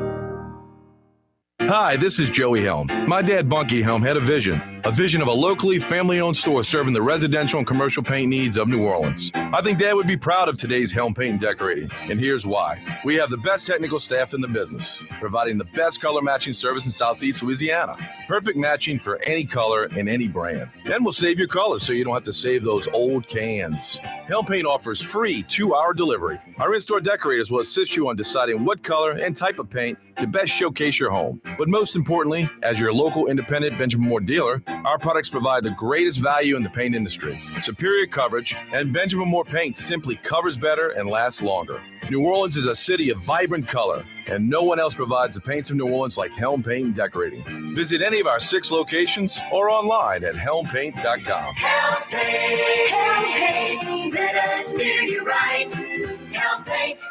Hi, this is Joey Helm. My dad, Bunky Helm, had a vision of a locally family-owned store serving the residential and commercial paint needs of New Orleans. I think Dad would be proud of today's Helm Paint and Decorating, and here's why. We have the best technical staff in the business, providing the best color matching service in Southeast Louisiana. Perfect matching for any color and any brand. And we'll save your colors so you don't have to save those old cans. Helm Paint offers free 2-hour delivery. Our in-store decorators will assist you on deciding what color and type of paint to best showcase your home. But most importantly, as your local independent Benjamin Moore dealer, our products provide the greatest value in the paint industry. Superior coverage, and Benjamin Moore paint simply covers better and lasts longer. New Orleans is a city of vibrant color, and no one else provides the paints of New Orleans like Helm Paint and Decorating. Visit any of our 6 locations or online at helmpaint.com. Helm Paint, let us do you right. Helm Paint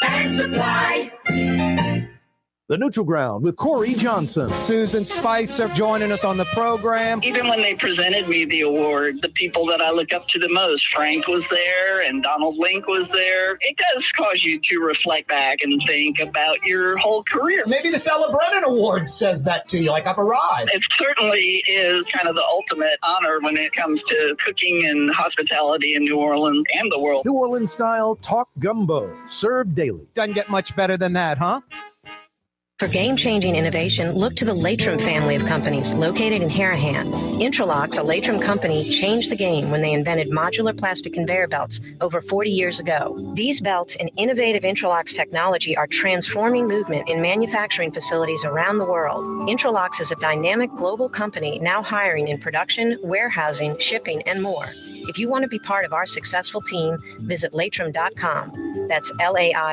and Supply. The Neutral Ground with Corey Johnson. Susan Spicer joining us on the program. Even when they presented me the award, the people that I look up to the most, Frank was there and Donald Link was there. It does cause you to reflect back and think about your whole career. Maybe the Stella Brennan Award says that to you, like I've arrived. It certainly is kind of the ultimate honor when it comes to cooking and hospitality in New Orleans and the world. New Orleans style talk gumbo, served daily. Doesn't get much better than that, huh? For game-changing innovation, look to the Latrim family of companies located in Harahan. Intralox, a Latrim company, changed the game when they invented modular plastic conveyor belts over 40 years ago. These belts and innovative Intralox technology are transforming movement in manufacturing facilities around the world. Intralox is a dynamic global company now hiring in production, warehousing, shipping, and more. If you want to be part of our successful team, visit latrim.com. That's LAITRAM.com.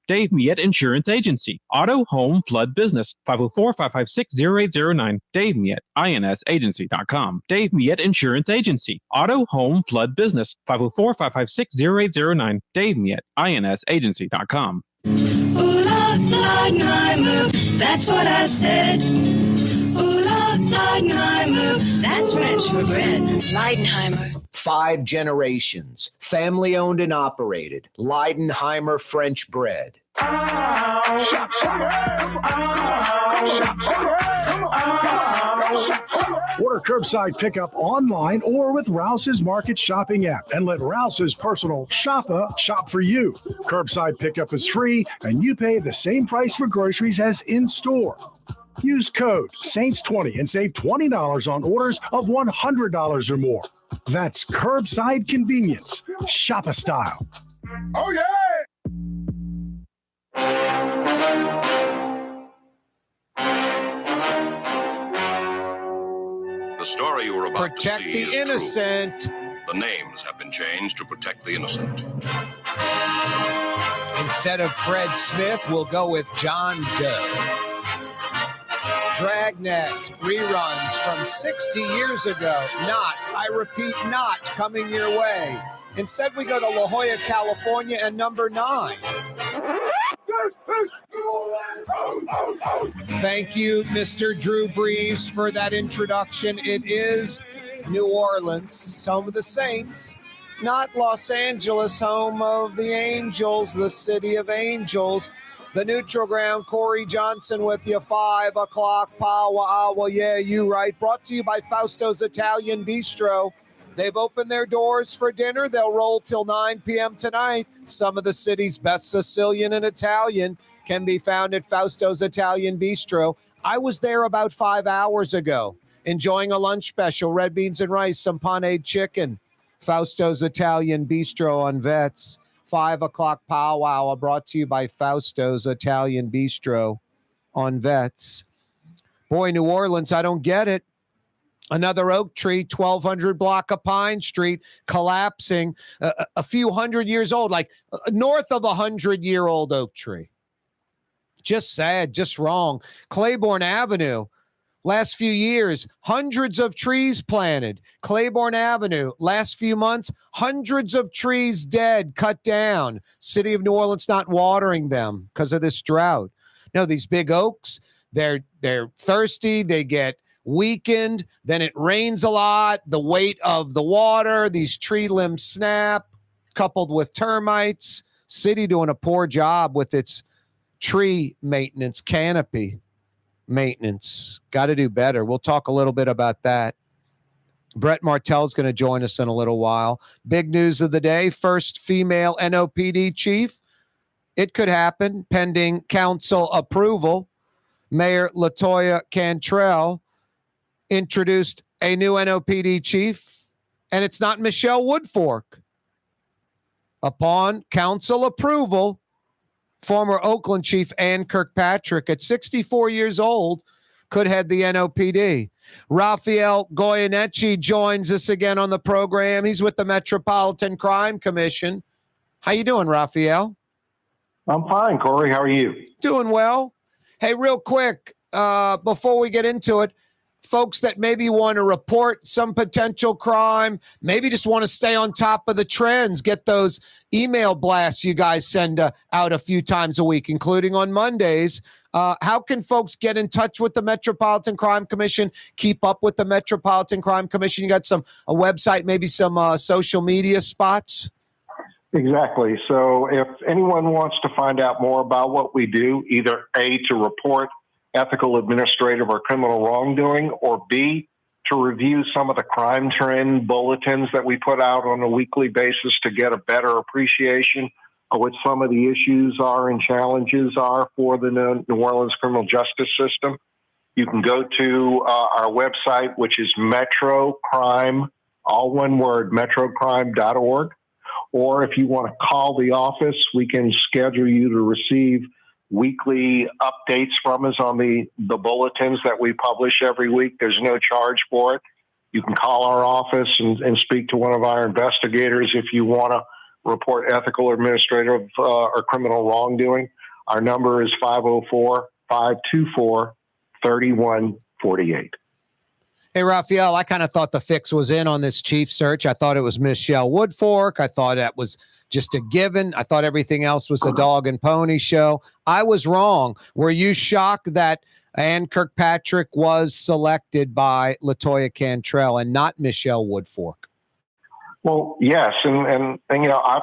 Dave Miette Insurance Agency. Auto, home, flood, business. 504-556-0809. Dave Miette, INSagency.com. Dave Miette Insurance Agency. Auto, home, flood, business. 504-556-0809. Dave Miette, INSagency.com. That's what I said. Leidenheimer, that's French for bread. Leidenheimer. 5 generations, family owned and operated. Leidenheimer French bread. Order curbside pickup online or with Rouse's Market Shopping app and let Rouse's personal shopper shop for you. Curbside pickup is free and you pay the same price for groceries as in store. Use code SAINTS20 and save $20 on orders of $100 or more. That's curbside convenience, shopper style. Oh, yeah! The story you are about Protect to see the is innocent. True. The names have been changed to protect the innocent. Instead of Fred Smith, we'll go with John Doe. Dragnet reruns from 60 years ago. Not, I repeat, not coming your way. Instead, we go to La Jolla, California, and number 9. Thank you, Mr. Drew Brees, for that introduction. It is New Orleans, home of the Saints, not Los Angeles, home of the Angels, the city of angels. The Neutral Ground, Corey Johnson with you, 5 o'clock power hour. Yeah, you right. Brought to you by Fausto's Italian Bistro. They've opened their doors for dinner. They'll roll till 9 p.m. tonight. Some of the city's best Sicilian and Italian can be found at Fausto's Italian Bistro. I was there about 5 hours ago, enjoying a lunch special, red beans and rice, some paneed chicken. Fausto's Italian Bistro on Vets. 5 o'clock powwow brought to you by Fausto's Italian Bistro on Vets. Boy, New Orleans, I don't get it. Another oak tree, 1200 block of Pine Street, collapsing, a few hundred years old, like north of 100-year-old oak tree. Just sad, just wrong. Claiborne Avenue, last few years, hundreds of trees planted. Claiborne Avenue, last few months, hundreds of trees dead, cut down. City of New Orleans not watering them because of this drought. No, these big oaks, they're thirsty, they get weakened, then it rains a lot, the weight of the water, these tree limbs snap, coupled with termites. City doing a poor job with its tree maintenance, canopy maintenance. Got to do better. We'll talk a little bit about that. Brett Martel is going to join us in a little while. Big news of the day, first female NOPD chief. It could happen pending council approval. Mayor LaToya Cantrell introduced a new NOPD chief, and it's not Michelle Woodfork. Upon council approval, former Oakland chief Anne Kirkpatrick, at 64 years old, could head the NOPD. Rafael Goyeneche joins us again on the program. He's with the Metropolitan Crime Commission. How you doing, Rafael? I'm fine, Corey. How are you? Doing well. Hey, real quick, before we get into it, folks that maybe want to report some potential crime, maybe just want to stay on top of the trends, get those email blasts you guys send out a few times a week, including on Mondays. How can folks get in touch with the Metropolitan Crime Commission, keep up with the Metropolitan Crime Commission? You got a website, maybe some social media spots? Exactly. So if anyone wants to find out more about what we do, either A, to report ethical, administrative, or criminal wrongdoing, or B, to review some of the crime trend bulletins that we put out on a weekly basis to get a better appreciation of what some of the issues are and challenges are for the New Orleans criminal justice system, you can go to our website, which is metrocrime, all one word, metrocrime.org. Or if you want to call the office, we can schedule you to receive weekly updates from us on the bulletins that we publish every week. There's no charge for it. You can call our office and speak to one of our investigators if you want to report ethical, administrative, or criminal wrongdoing. Our number is 504-524-3148. Hey, Rafael, I kind of thought the fix was in on this chief search. I thought it was Michelle Woodfork. I thought that was just a given. I thought everything else was a dog and pony show. I was wrong. Were you shocked that Anne Kirkpatrick was selected by LaToya Cantrell and not Michelle Woodfork? Well, yes. And you know, I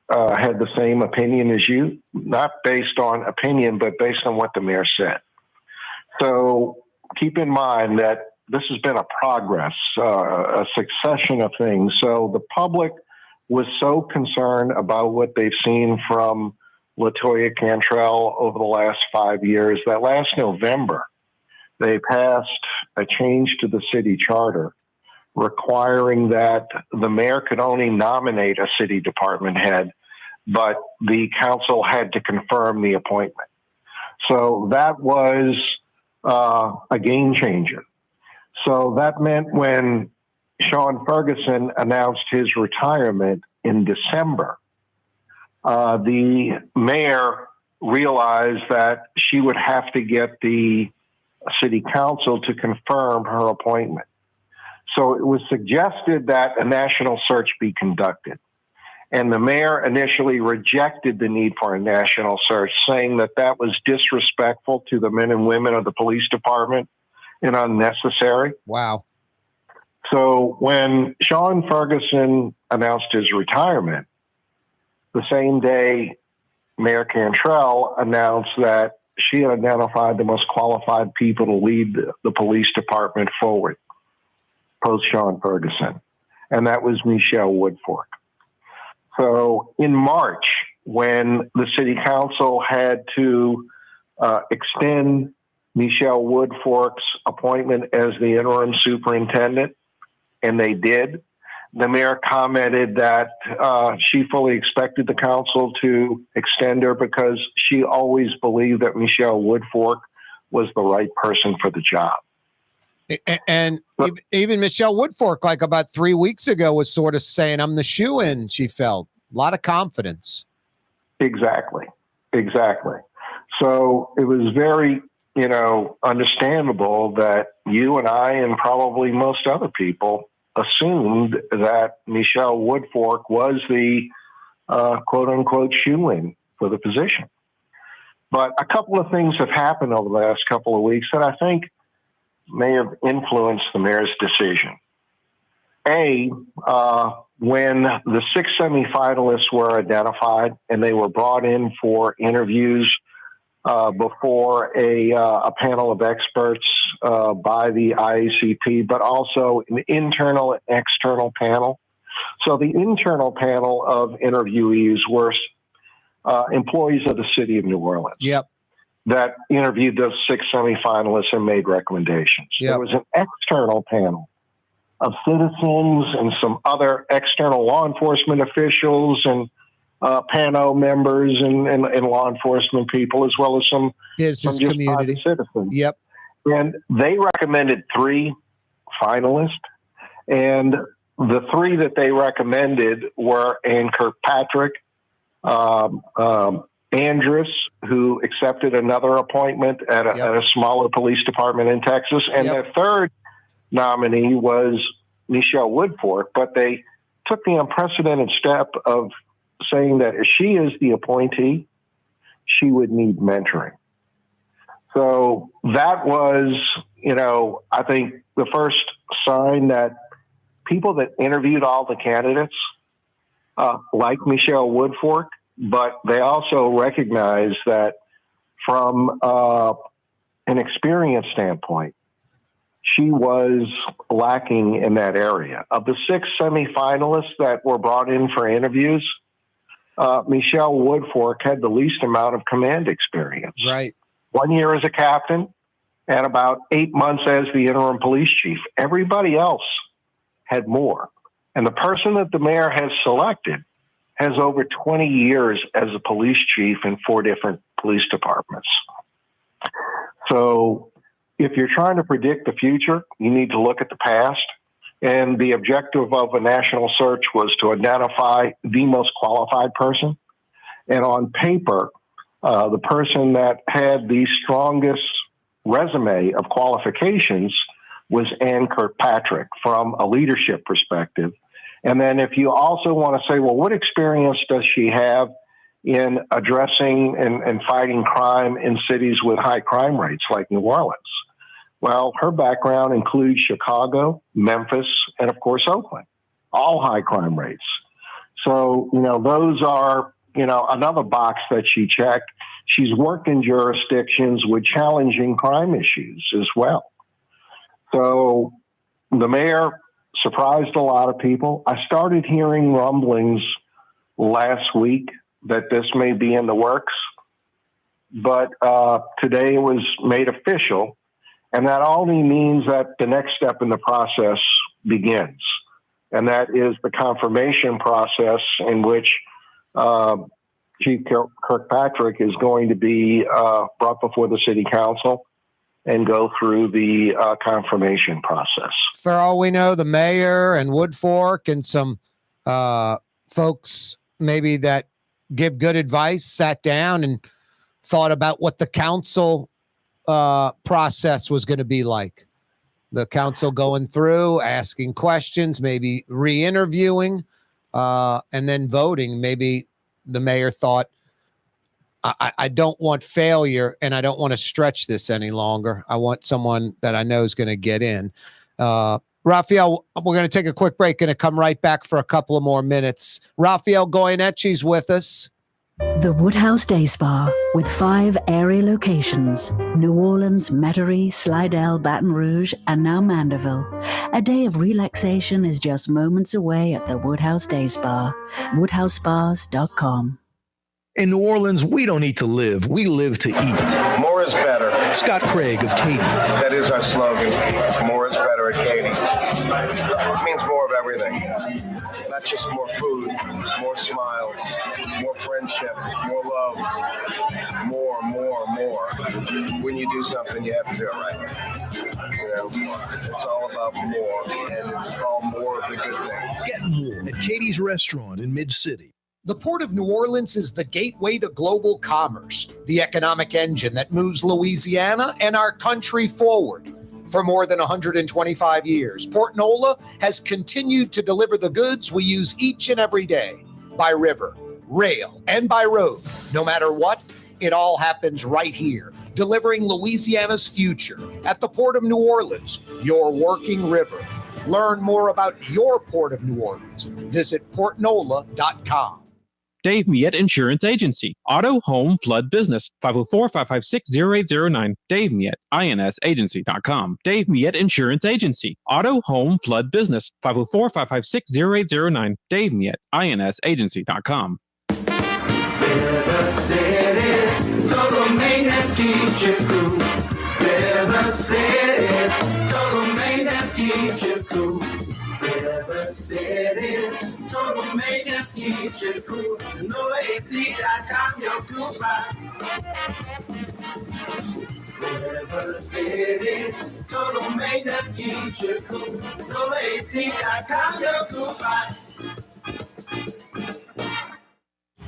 had the same opinion as you, not based on opinion, but based on what the mayor said. So keep in mind that this has been a succession of things. So the public was so concerned about what they've seen from LaToya Cantrell over the last 5 years that last November, they passed a change to the city charter requiring that the mayor could only nominate a city department head, but the council had to confirm the appointment. So that was a game changer. So that meant when Sean Ferguson announced his retirement in December, the mayor realized that she would have to get the city council to confirm her appointment. So it was suggested that a national search be conducted. And the mayor initially rejected the need for a national search, saying that that was disrespectful to the men and women of the police department and unnecessary. Wow. So when Sean Ferguson announced his retirement, the same day Mayor Cantrell announced that she had identified the most qualified people to lead the police department forward, post Sean Ferguson, and that was Michelle Woodfork. So in March, when the city council had to extend Michelle Woodfork's appointment as the interim superintendent, and they did, the mayor commented that she fully expected the council to extend her because she always believed that Michelle Woodfork was the right person for the job. And even Michelle Woodfork, like about 3 weeks ago, was sort of saying, I'm the shoe-in, she felt. A lot of confidence. Exactly. So it was very, understandable that you and I and probably most other people assumed that Michelle Woodfork was the quote-unquote shoe-in for the position. But a couple of things have happened over the last couple of weeks that I think may have influenced the mayor's decision. When the 6 semifinalists were identified and they were brought in for interviews before a panel of experts by the IACP, but also an internal and external panel. So the internal panel of interviewees were employees of the city of New Orleans. Yep. That interviewed those 6 semifinalists and made recommendations. Yep. There was an external panel of citizens and some other external law enforcement officials and PANO members and law enforcement people, as well as some business just community citizens. Yep. And they recommended 3 finalists. And the 3 that they recommended were Anne Kirkpatrick, Andrus, who accepted another appointment at a smaller police department in Texas. And the third nominee was Michelle Woodfork, but they took the unprecedented step of saying that if she is the appointee, she would need mentoring. So that was, I think the first sign that people that interviewed all the candidates, like Michelle Woodfork, but they also recognize that from an experience standpoint, she was lacking in that area. Of the 6 semifinalists that were brought in for interviews, Michelle Woodfork had the least amount of command experience. Right. 1 year as a captain and about 8 months as the interim police chief. Everybody else had more. And the person that the mayor has selected has over 20 years as a police chief in 4 different police departments. So if you're trying to predict the future, you need to look at the past. And the objective of a national search was to identify the most qualified person. And on paper, the person that had the strongest resume of qualifications was Anne Kirkpatrick from a leadership perspective. And then if you also want to say, well, what experience does she have in addressing and fighting crime in cities with high crime rates like New Orleans? Well, her background includes Chicago, Memphis, and of course, Oakland, all high crime rates. So, those are, another box that she checked. She's worked in jurisdictions with challenging crime issues as well. So the mayor surprised a lot of people. I started hearing rumblings last week that this may be in the works, but today it was made official. And that only means that the next step in the process begins. And that is the confirmation process in which Chief Kirkpatrick is going to be brought before the city council and go through the confirmation process. For all we know, the mayor and Woodfork and some folks maybe that give good advice sat down and thought about what the council process was going to be like. The council going through, asking questions, maybe re-interviewing, and then voting. Maybe the mayor thought, I don't want failure and I don't want to stretch this any longer. I want someone that I know is going to get in. Rafael, we're going to take a quick break and come right back for a couple of more minutes. Rafael Goyeneche's with us. The Woodhouse Day Spa, with 5 area locations, New Orleans, Metairie, Slidell, Baton Rouge, and now Mandeville. A day of relaxation is just moments away at the Woodhouse Day Spa. WoodhouseSpas.com. In New Orleans, we don't eat to live. We live to eat. More is better. Scott Craig of Katie's. That is our slogan. More is better at Katie's. It means more of everything. Not just more food, more smiles, more friendship, more love, more. When you do something, you have to do it right. It's all about more, and it's all more of the good things. Get more at Katie's Restaurant in Mid-City. The Port of New Orleans is the gateway to global commerce, the economic engine that moves Louisiana and our country forward. For more than 125 years, Port Nola has continued to deliver the goods we use each and every day, by river, rail, and by road. No matter what, it all happens right here, delivering Louisiana's future at the Port of New Orleans, your working river. Learn more about your Port of New Orleans. Visit portnola.com. Dave Miette Insurance Agency. Auto, home, flood, business. 504-556-0809. Dave Miette, INSagency.com. Dave Miette Insurance Agency. Auto, home, flood, business. 504-556-0809. Dave Miette, INSagency.com. River City's total maintenance keeps you cool. River City's total maintenance keeps you cool. River City's total maintenance keeps you cool. NoAC.com, your cool spot. River City's total maintenance keeps you cool. NoAC.com, your cool spot.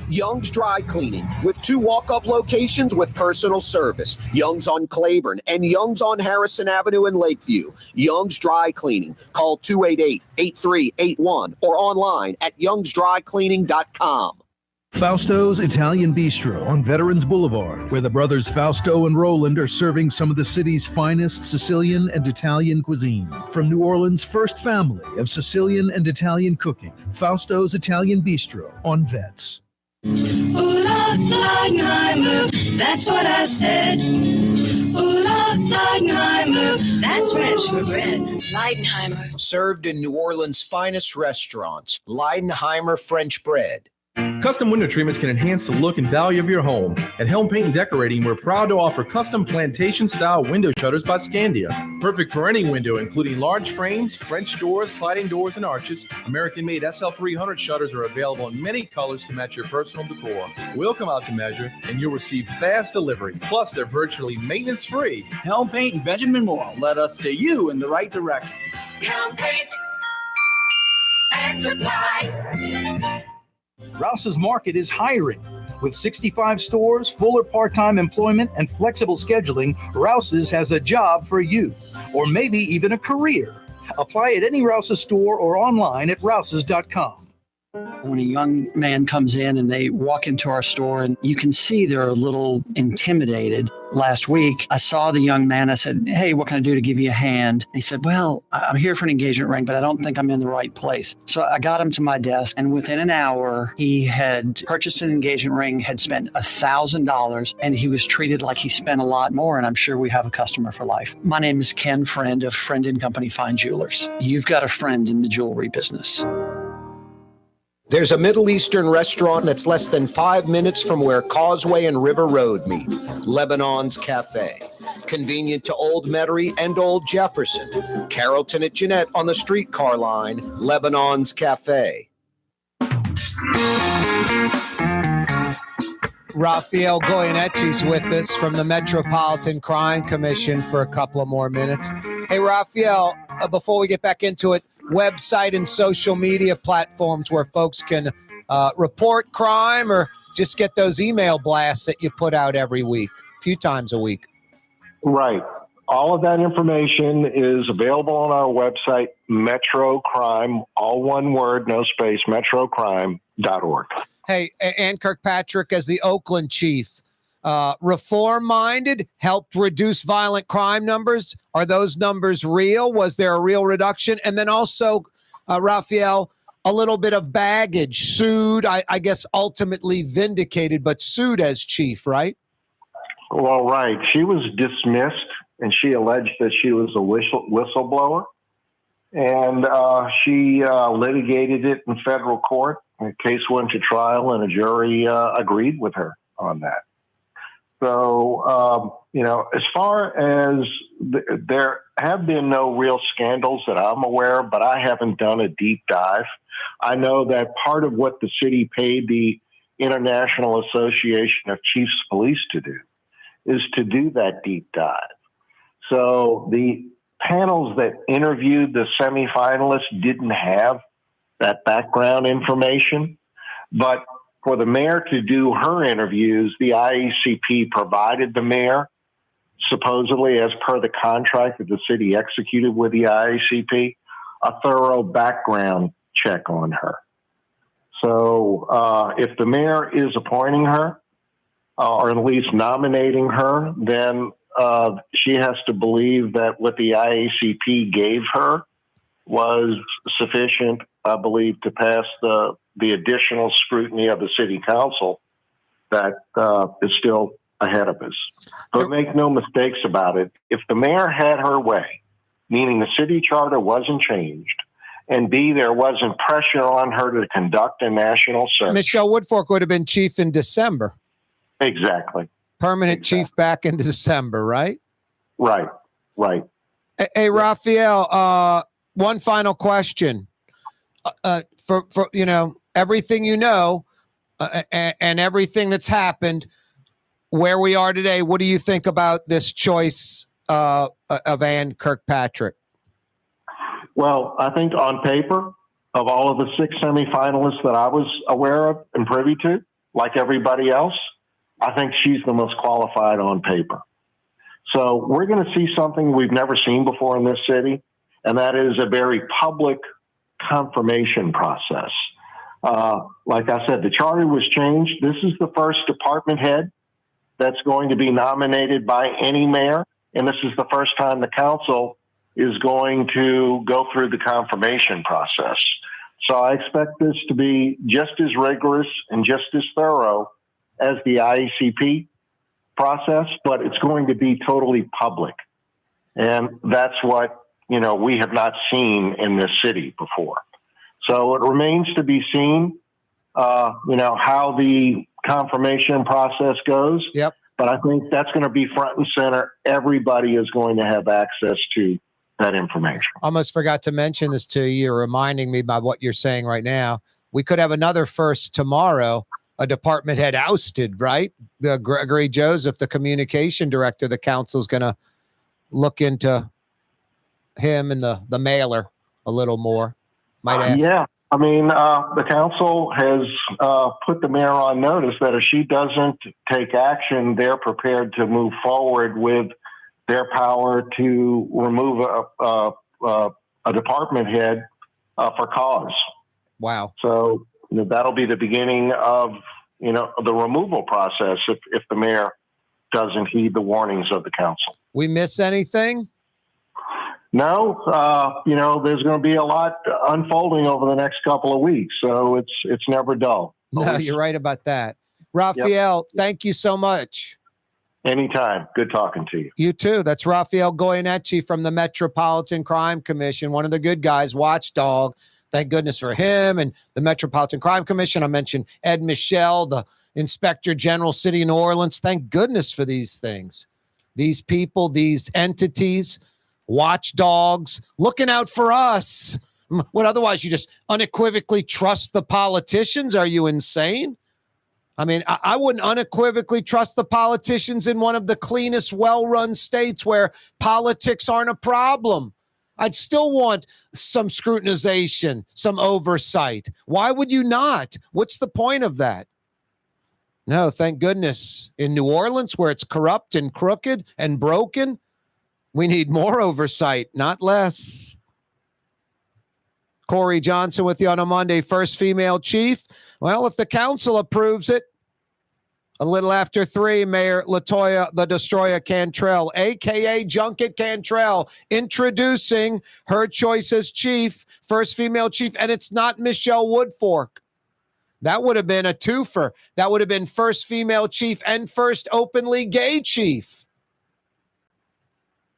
Young's Dry Cleaning, with 2 walk-up locations with personal service. Young's on Claiborne and Young's on Harrison Avenue in Lakeview. Young's Dry Cleaning. Call 288-8381 or online at youngsdrycleaning.com. Fausto's Italian Bistro on Veterans Boulevard, where the brothers Fausto and Roland are serving some of the city's finest Sicilian and Italian cuisine. From New Orleans' first family of Sicilian and Italian cooking, Fausto's Italian Bistro on Vets. Ooh, Leidenheimer, that's what I said. Ooh, Leidenheimer, that's French for bread. Leidenheimer. Served in New Orleans' finest restaurants, Leidenheimer French bread. Custom window treatments can enhance the look and value of your home. At Helm Paint and Decorating, we're proud to offer custom plantation-style window shutters by Scandia. Perfect for any window, including large frames, French doors, sliding doors, and arches. American-made SL300 shutters are available in many colors to match your personal decor. We'll come out to measure, and you'll receive fast delivery. Plus, they're virtually maintenance-free. Helm Paint and Benjamin Moore led us steer you in the right direction. Helm Paint and Supply. Rouse's Market is hiring. With 65 stores, fuller part-time employment, and flexible scheduling, Rouse's has a job for you, or maybe even a career. Apply at any Rouse's store or online at rouses.com. When a young man comes in and they walk into our store and you can see they're a little intimidated. Last week, I saw the young man. I said, "Hey, what can I do to give you a hand?" He said, "Well, I'm here for an engagement ring, but I don't think I'm in the right place." So I got him to my desk, and within an hour, he had purchased an engagement ring, had spent $1,000, and he was treated like he spent a lot more, and I'm sure we have a customer for life. My name is Ken Friend of Friend & Company Fine Jewelers. You've got a friend in the jewelry business. There's a Middle Eastern restaurant that's less than 5 minutes from where Causeway and River Road meet, Lebanon's Cafe. Convenient to Old Metairie and Old Jefferson. Carrollton at Jeanette on the streetcar line, Lebanon's Cafe. Rafael Goyeneche's with us from the Metropolitan Crime Commission for a couple of more minutes. Hey, Rafael, before we get back into it, website and social media platforms where folks can report crime or just get those email blasts that you put out every week, a few times a week. Right. All of that information is available on our website, Metro Crime, all one word, no space, metrocrime.org. Hey, Anne Kirkpatrick, as the Oakland chief, reform-minded, helped reduce violent crime numbers. Are those numbers real? Was there a real reduction? And then also, Rafael, a little bit of baggage, sued, I guess ultimately vindicated, but sued as chief, right? Well, right. She was dismissed, and she alleged that she was a whistleblower. And she litigated it in federal court. The case went to trial, and a jury agreed with her on that. So, as far as there have been no real scandals that I'm aware of, but I haven't done a deep dive. I know that part of what the city paid the International Association of Chiefs of Police to do is to do that deep dive. So the panels that interviewed the semifinalists didn't have that background information. But for the mayor to do her interviews, the IACP provided the mayor, supposedly as per the contract that the city executed with the IACP, a thorough background check on her. So if the mayor is appointing her, or at least nominating her, then she has to believe that what the IACP gave her was sufficient, I believe, to pass the additional scrutiny of the city council that is still ahead of us. But make no mistakes about it. If the mayor had her way, meaning the city charter wasn't changed, and B, there wasn't pressure on her to conduct a national search. Michelle Woodfork would have been chief in December. Exactly. Permanent chief back in December, right? Right. Hey, Rafael, one final question. For everything and everything that's happened, where we are today, what do you think about this choice of Anne Kirkpatrick? Well, I think on paper, of all of the 6 semifinalists that I was aware of and privy to, like everybody else, I think she's the most qualified on paper. So we're going to see something we've never seen before in this city, and that is a very public confirmation process. Like I said, the charter was changed. This is the first department head that's going to be nominated by any mayor, and this is the first time the council is going to go through the confirmation process. So I expect this to be just as rigorous and just as thorough as the IACP process, but it's going to be totally public. And that's what, we have not seen in this city before. So it remains to be seen, how the confirmation process goes. Yep. But I think that's going to be front and center. Everybody is going to have access to that information. Almost forgot to mention this to you. You're reminding me by what you're saying right now. We could have another first tomorrow, a department head ousted, right? Gregory Joseph, the communication director of the council, is going to look into him and the mailer a little more. Might ask. Yeah. I mean, the council has put the mayor on notice that if she doesn't take action, they're prepared to move forward with their power to remove a department head for cause. Wow. So that'll be the beginning of, the removal process if the mayor doesn't heed the warnings of the council. We miss anything? No, there's going to be a lot unfolding over the next couple of weeks. So it's never dull. No, you're right about that. Rafael, Thank you so much. Anytime. Good talking to you. You too. That's Rafael Goyeneche from the Metropolitan Crime Commission, one of the good guys, watchdog. Thank goodness for him and the Metropolitan Crime Commission. I mentioned Ed Michel, the Inspector General, City of New Orleans. Thank goodness for these things. These people, these entities, watchdogs, looking out for us. What, otherwise you just unequivocally trust the politicians? Are you insane? I mean, I wouldn't unequivocally trust the politicians in one of the cleanest, well-run states where politics aren't a problem. I'd still want some scrutinization, some oversight. Why would you not? What's the point of that? No, thank goodness. In New Orleans, where it's corrupt and crooked and broken, we need more oversight, not less. Corey Johnson with you on a Monday. First female chief. Well, if the council approves it, a little after 3, Mayor LaToya the Destroyer Cantrell, a.k.a. Junket Cantrell, introducing her choice as chief, first female chief, and it's not Michelle Woodfork. That would have been a twofer. That would have been first female chief and first openly gay chief.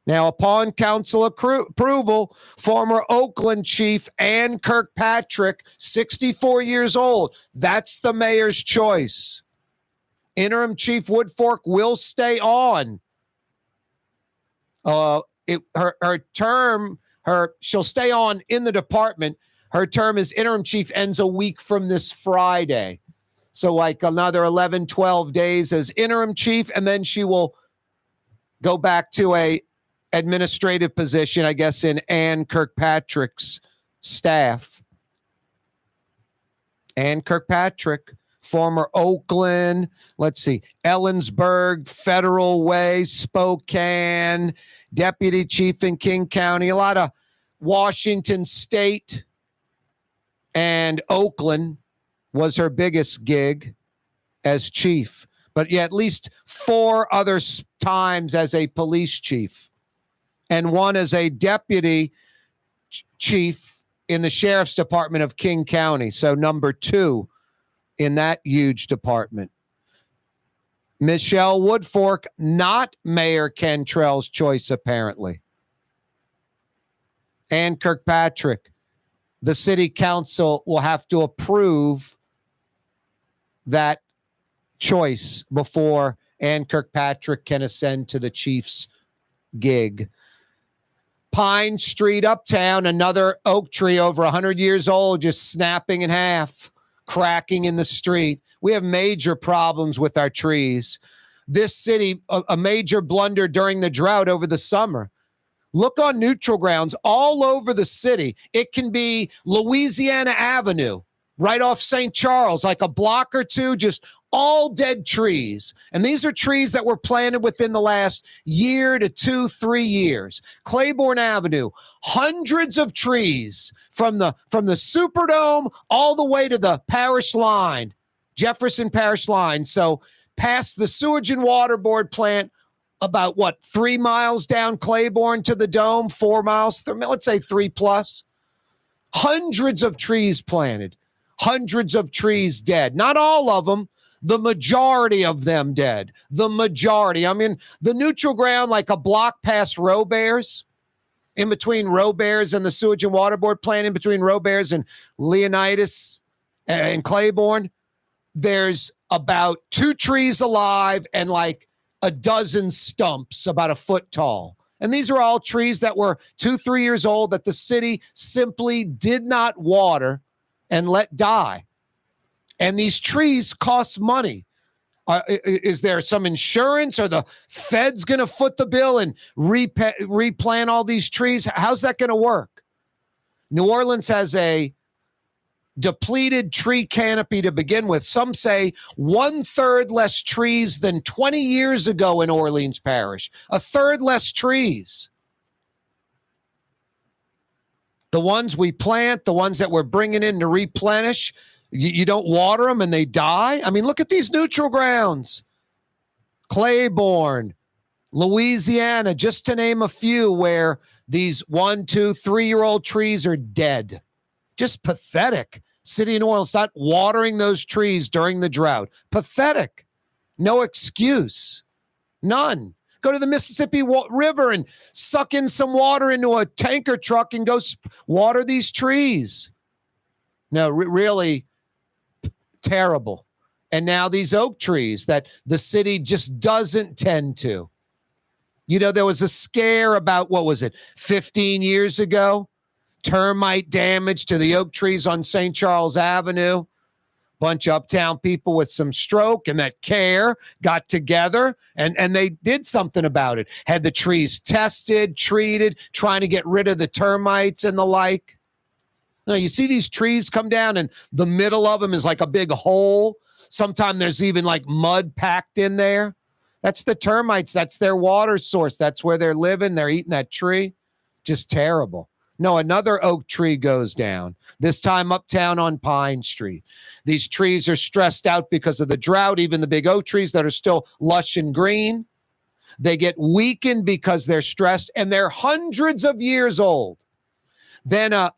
Now, upon council approval, former Oakland chief Anne Kirkpatrick, 64 years old. That's the mayor's choice. Interim Chief Woodfork will stay on. Her term, she'll stay on in the department. Her term as interim chief ends a week from this Friday. So like another 11, 12 days as interim chief, and then she will go back to a administrative position, I guess, in Anne Kirkpatrick's staff. Anne Kirkpatrick, former Oakland, let's see, Ellensburg, Federal Way, Spokane, deputy chief in King County, a lot of Washington State and Oakland was her biggest gig as chief. But yeah, at least 4 other times as a police chief and one as a deputy chief in the sheriff's department of King County. So number 2 in that huge department. Michelle Woodfork, not Mayor Cantrell's choice, apparently. Anne Kirkpatrick, the city council will have to approve that choice before Anne Kirkpatrick can ascend to the chief's gig. Pine Street uptown, another oak tree over 100 years old, just snapping in half, cracking in the street. We have major problems with our trees. This city, a major blunder during the drought over the summer. Look on neutral grounds all over the city. It can be Louisiana Avenue, right off St. Charles, like a block or two, just all dead trees. And these are trees that were planted within the last year to 2-3 years. Claiborne Avenue, hundreds of trees from the Superdome all the way to the parish line, Jefferson Parish line. So past the Sewage and Water Board plant, about 3 miles down Claiborne to the Dome, 4 miles, let's say 3+. Hundreds of trees planted, hundreds of trees dead. Not all of them, the majority of them dead. The majority. I mean, the neutral ground, like a block past Roberts, in between Roberts and the Sewage and Water Board plant, in between Roberts and Leonidas and Claiborne, there's about 2 trees alive and like a dozen stumps about a foot tall. And these are all trees that were 2-3 years old that the city simply did not water and let die. And these trees cost money. Is there some insurance? Are the feds going to foot the bill and replant all these trees? How's that going to work? New Orleans has a depleted tree canopy to begin with. Some say 1/3 less trees than 20 years ago in Orleans Parish. 1/3 less trees. The ones we plant, the ones that we're bringing in to replenish, you don't water them and they die. I mean, look at these neutral grounds. Claiborne, Louisiana, just to name a few where these 1, 2, 3-year-old trees are dead. Just pathetic. City of New Orleans not watering those trees during the drought. Pathetic. No excuse. None. Go to the Mississippi River and suck in some water into a tanker truck and go water these trees. No, really terrible. And now these oak trees that the city just doesn't tend to. You know, there was a scare about, 15 years ago? Termite damage to the oak trees on St. Charles Avenue. Bunch of uptown people with some stroke and that care got together and they did something about it. Had the trees tested, treated, trying to get rid of the termites and the like. Now, you see these trees come down and the middle of them is like a big hole. Sometimes there's even like mud packed in there. That's the termites. That's their water source. That's where they're living. They're eating that tree. Just terrible. No, another oak tree goes down, this time uptown on Pine Street. These trees are stressed out because of the drought, even the big oak trees that are still lush and green. They get weakened because they're stressed, and they're hundreds of years old. Then a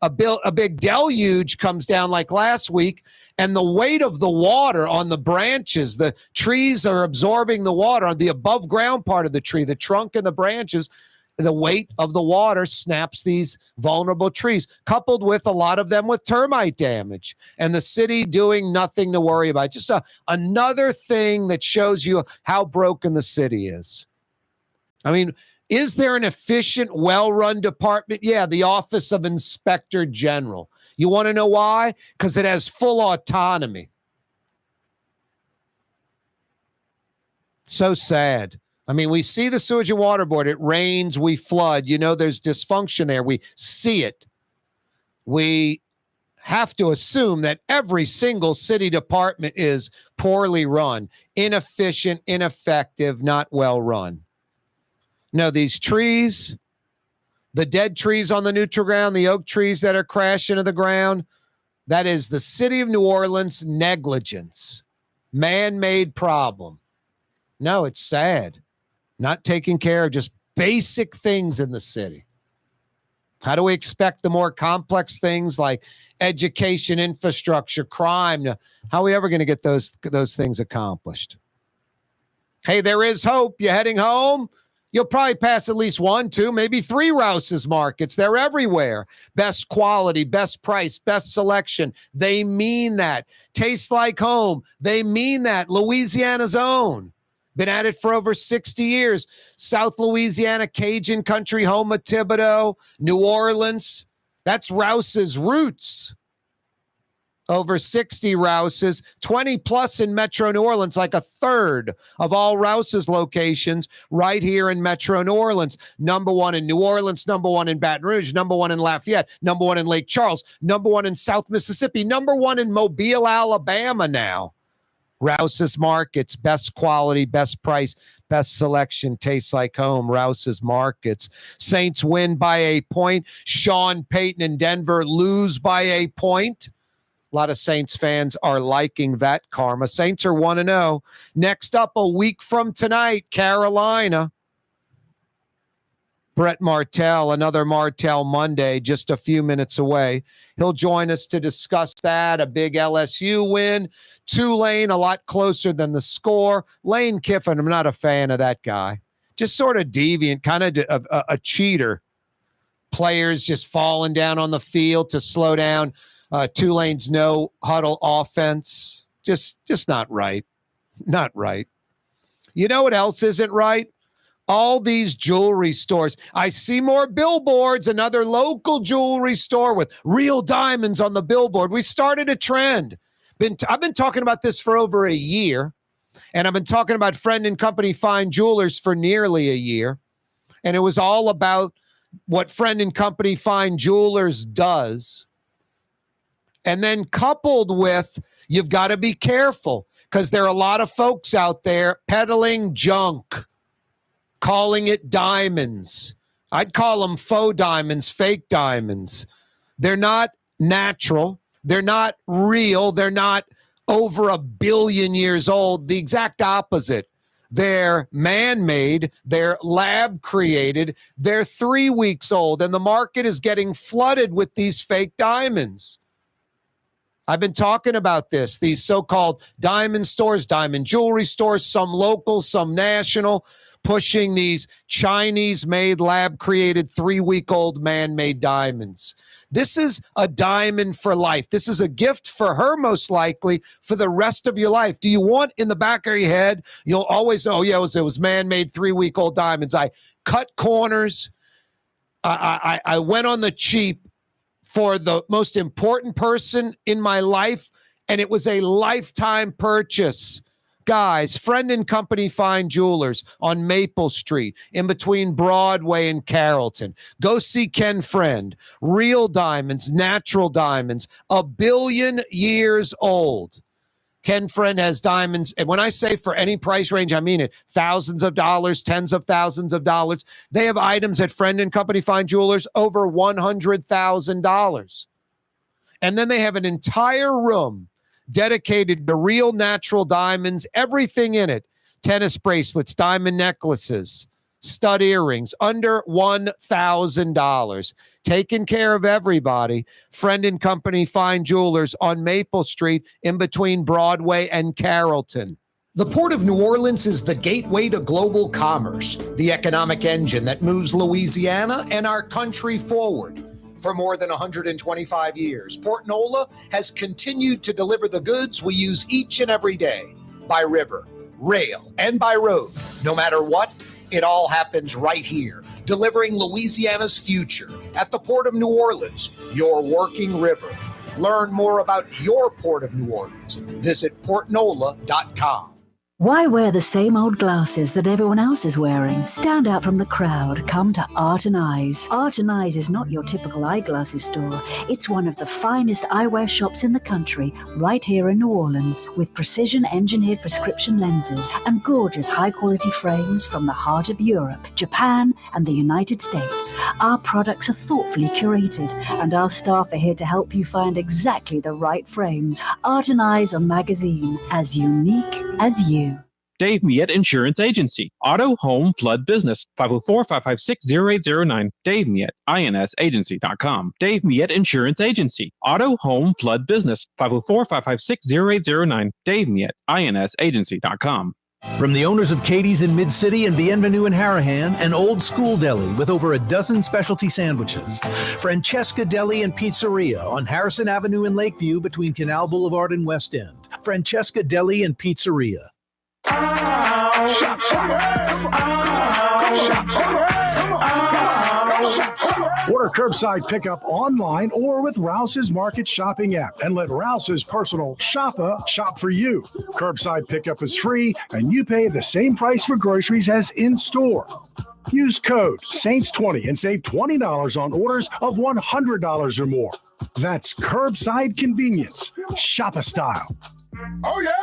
big deluge comes down like last week, and the weight of the water on the branches, the trees are absorbing the water on the above ground part of the tree, the trunk and the branches. The weight of the water snaps these vulnerable trees, coupled with a lot of them with termite damage, and the city doing nothing to worry about. Just another thing that shows you how broken the city is. I mean, is there an efficient, well-run department? Yeah, the Office of Inspector General. You want to know why? Because it has full autonomy. So sad. I mean, we see the sewage and water board. It rains, we flood. You know, there's dysfunction there. We see it. We have to assume that every single city department is poorly run, inefficient, ineffective, not well run. No, these trees, the dead trees on the neutral ground, the oak trees that are crashing to the ground, that is the city of New Orleans negligence, man-made problem. No, it's sad. Not taking care of just basic things in the city. How do we expect the more complex things like education, infrastructure, crime? How are we ever going to get those things accomplished? Hey, there is hope. You heading home? You'll probably pass at least 1, 2, maybe 3 Rouse's markets. They're everywhere. Best quality, best price, best selection. They mean that. Tastes like home. They mean that. Louisiana's own. Been at it for over 60 years. South Louisiana, Cajun country, home of Thibodeau, New Orleans. That's Rouse's roots. Over 60 Rouse's, 20 plus in Metro New Orleans, like a third of all Rouse's locations right here in Metro New Orleans. Number 1 in New Orleans, number 1 in Baton Rouge, number 1 in Lafayette, number 1 in Lake Charles, number 1 in South Mississippi, number 1 in Mobile, Alabama now. Rouse's Markets, best quality, best price, best selection, tastes like home. Rouse's Markets. Saints win by a point. Sean Payton and Denver lose by a point. A lot of Saints fans are liking that karma. Saints are 1-0. Next up, a week from tonight, Carolina. Brett Martel, another Martel Monday, just a few minutes away. He'll join us to discuss that, a big LSU win. Tulane, a lot closer than the score. Lane Kiffin, I'm not a fan of that guy. Just sort of deviant, kind of a cheater. Players just falling down on the field to slow down Tulane's no-huddle offense. Just not right. Not right. You know what else isn't right? All these jewelry stores. I see more billboards, another local jewelry store with real diamonds on the billboard. We started a trend. I've been talking about this for over a year, and I've been talking about Friend and Company Fine Jewelers for nearly a year, and it was all about what Friend and Company Fine Jewelers does. And then coupled with, you've got to be careful because there are a lot of folks out there peddling junk, calling it diamonds. I'd call them faux diamonds, fake diamonds. They're not natural. They're not real. They're not over 1 billion years old. The exact opposite. They're man-made. They're lab-created. They're 3 weeks old, and the market is getting flooded with these fake diamonds. I've been talking about this, these so-called diamond stores, diamond jewelry stores, some local, some national, pushing these Chinese-made, lab-created, 3-week-old man-made diamonds. This is a diamond for life. This is a gift for her, most likely, for the rest of your life. Do you want in the back of your head, you'll always know, it was man-made 3-week-old diamonds. I cut corners. I went on the cheap for the most important person in my life, and it was a lifetime purchase. Guys, Friend and Company Fine Jewelers on Maple Street, in between Broadway and Carrollton. Go see Ken Friend. Real diamonds, natural diamonds, 1 billion years old. Ken Friend has diamonds, and when I say for any price range, I mean it. Thousands of dollars, tens of thousands of dollars. They have items at Friend and Company Fine Jewelers over $100,000. And then they have an entire room dedicated to real natural diamonds, everything in it. Tennis bracelets, diamond necklaces, stud earrings, under $1,000. Taking care of everybody. Friend and Company Fine Jewelers on Maple Street in between Broadway and Carrollton. The Port of New Orleans is the gateway to global commerce, the economic engine that moves Louisiana and our country forward. For more than 125 years, Port Nola has continued to deliver the goods we use each and every day, by river, rail, and by road. No matter what, it all happens right here, delivering Louisiana's future at the Port of New Orleans, your working river. Learn more about your Port of New Orleans. Visit portnola.com. Why wear the same old glasses that everyone else is wearing? Stand out from the crowd. Come to Art and Eyes. Art and Eyes is not your typical eyeglasses store. It's one of the finest eyewear shops in the country, right here in New Orleans, with precision-engineered prescription lenses and gorgeous high-quality frames from the heart of Europe, Japan, and the United States. Our products are thoughtfully curated, and our staff are here to help you find exactly the right frames. Art and Eyes on magazine, as unique as you. Dave Miette Insurance Agency. Auto, home, flood, business. 504-556-0809. Dave Miette, INSagency.com. Dave Miette Insurance Agency. Auto, home, flood, business. 504-556-0809. Dave Miette, INSagency.com. From the owners of Katie's in Mid-City and Bienvenue in Harahan, an old school deli with over a dozen specialty sandwiches. Francesca Deli and Pizzeria on Harrison Avenue in Lakeview between Canal Boulevard and West End. Francesca Deli and Pizzeria. Shop, Order curbside pickup online or with Rouse's Market Shopping app and let Rouse's personal shopper shop for you. Curbside pickup is free and you pay the same price for groceries as in store. Use code SAINTS20 and save $20 on orders of $100 or more. That's curbside convenience, shopper style. Oh yeah!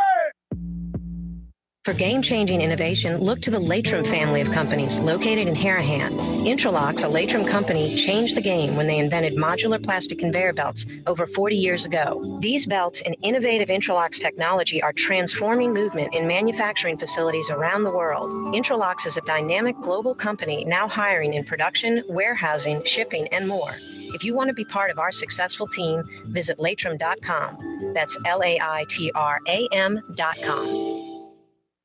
For game-changing innovation, look to the Latrim family of companies located in Harahan. Intralocks, a Latrim company, changed the game when they invented modular plastic conveyor belts over 40 years ago. These belts and innovative Intralocks technology are transforming movement in manufacturing facilities around the world. Intralocks is a dynamic global company now hiring in production, warehousing, shipping, and more. If you want to be part of our successful team, visit Latrim.com. That's LAITRAM.com.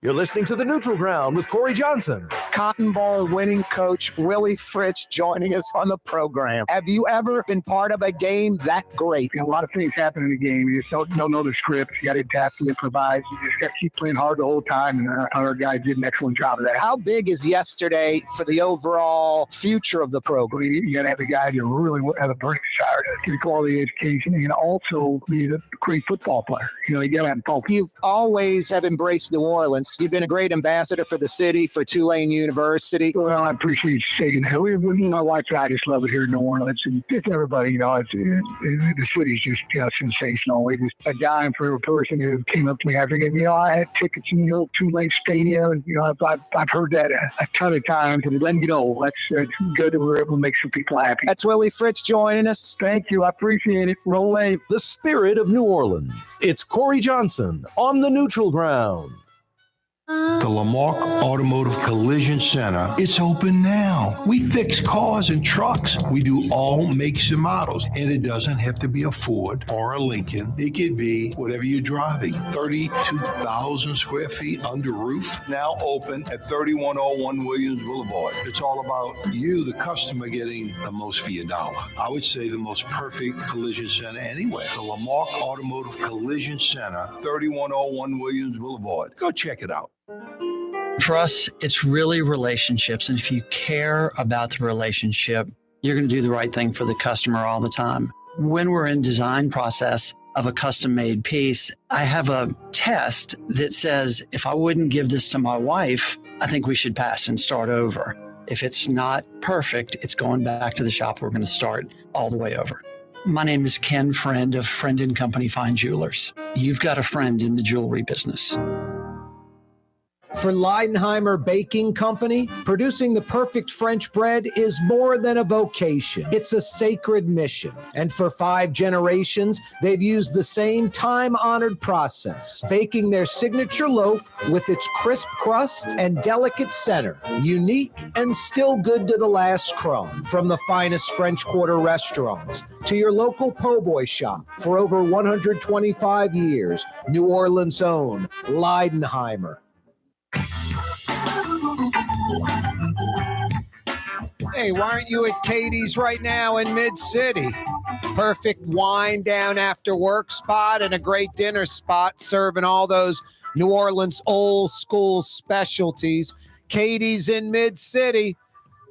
You're listening to The Neutral Ground with Corey Johnson. Cotton Bowl winning coach Willie Fritz joining us on the program. Have you ever been part of a game that great? A lot of things happen in the game. You just don't know the script. You got to adapt and improvise. You just got to keep playing hard the whole time, and our guys did an excellent job of that. How big is yesterday for the overall future of the program? You got to have the guy to really have a burning desire to get quality education and also be a great football player. You got to have focus. You've always have embraced New Orleans. You've been a great ambassador for the city, for Tulane University. Well, I appreciate you saying that. My wife and I just love it here in New Orleans. And just everybody, the city's just sensational. We just a dime for a person who came up to me after game. I had tickets in Tulane Stadium, and I've heard that a ton of times. And then that's good that we're able to make some people happy. That's Willie Fritz joining us. Thank you. I appreciate it. Roll A. The spirit of New Orleans. It's Corey Johnson on the Neutral Ground. The Lamarck Automotive Collision Center, it's open now. We fix cars and trucks. We do all makes and models. And it doesn't have to be a Ford or a Lincoln. It could be whatever you're driving. 32,000 square feet under roof, now open at 3101 Williams Boulevard. It's all about you, the customer, getting the most for your dollar. I would say the most perfect collision center anyway. The Lamarck Automotive Collision Center, 3101 Williams Boulevard. Go check it out. For us, it's really relationships. And if you care about the relationship, you're going to do the right thing for the customer all the time. When we're in design process of a custom-made piece, I have a test that says, if I wouldn't give this to my wife, I think we should pass and start over. If it's not perfect, it's going back to the shop. We're going to start all the way over. My name is Ken Friend of Friend & Company Fine Jewelers. You've got a friend in the jewelry business. For Leidenheimer Baking Company, producing the perfect French bread is more than a vocation. It's a sacred mission. And for 5 generations, they've used the same time-honored process, baking their signature loaf with its crisp crust and delicate center, unique and still good to the last crumb. From the finest French Quarter restaurants to your local po' boy shop, for over 125 years, New Orleans' own Leidenheimer. Hey, why aren't you at Katie's right now in Mid-City? Perfect wind down after work spot and a great dinner spot serving all those New Orleans old school specialties. Katie's in Mid-City,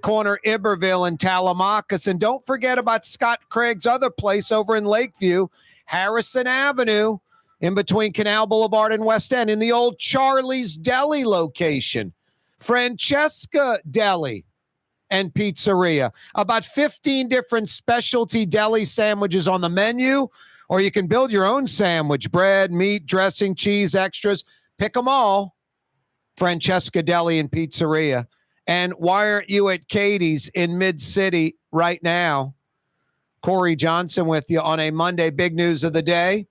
corner Iberville and Tallamoccas. And don't forget about Scott Craig's other place over in Lakeview, Harrison Avenue. in between Canal Boulevard and West End in the old Charlie's Deli location, Francesca Deli and Pizzeria. About 15 different specialty deli sandwiches on the menu, or you can build your own sandwich: bread, meat, dressing, cheese, extras. Pick them all. Francesca Deli and Pizzeria. And why aren't you at Katie's in Mid-City right now? Corey Johnson with you on a Monday. Big news of the day.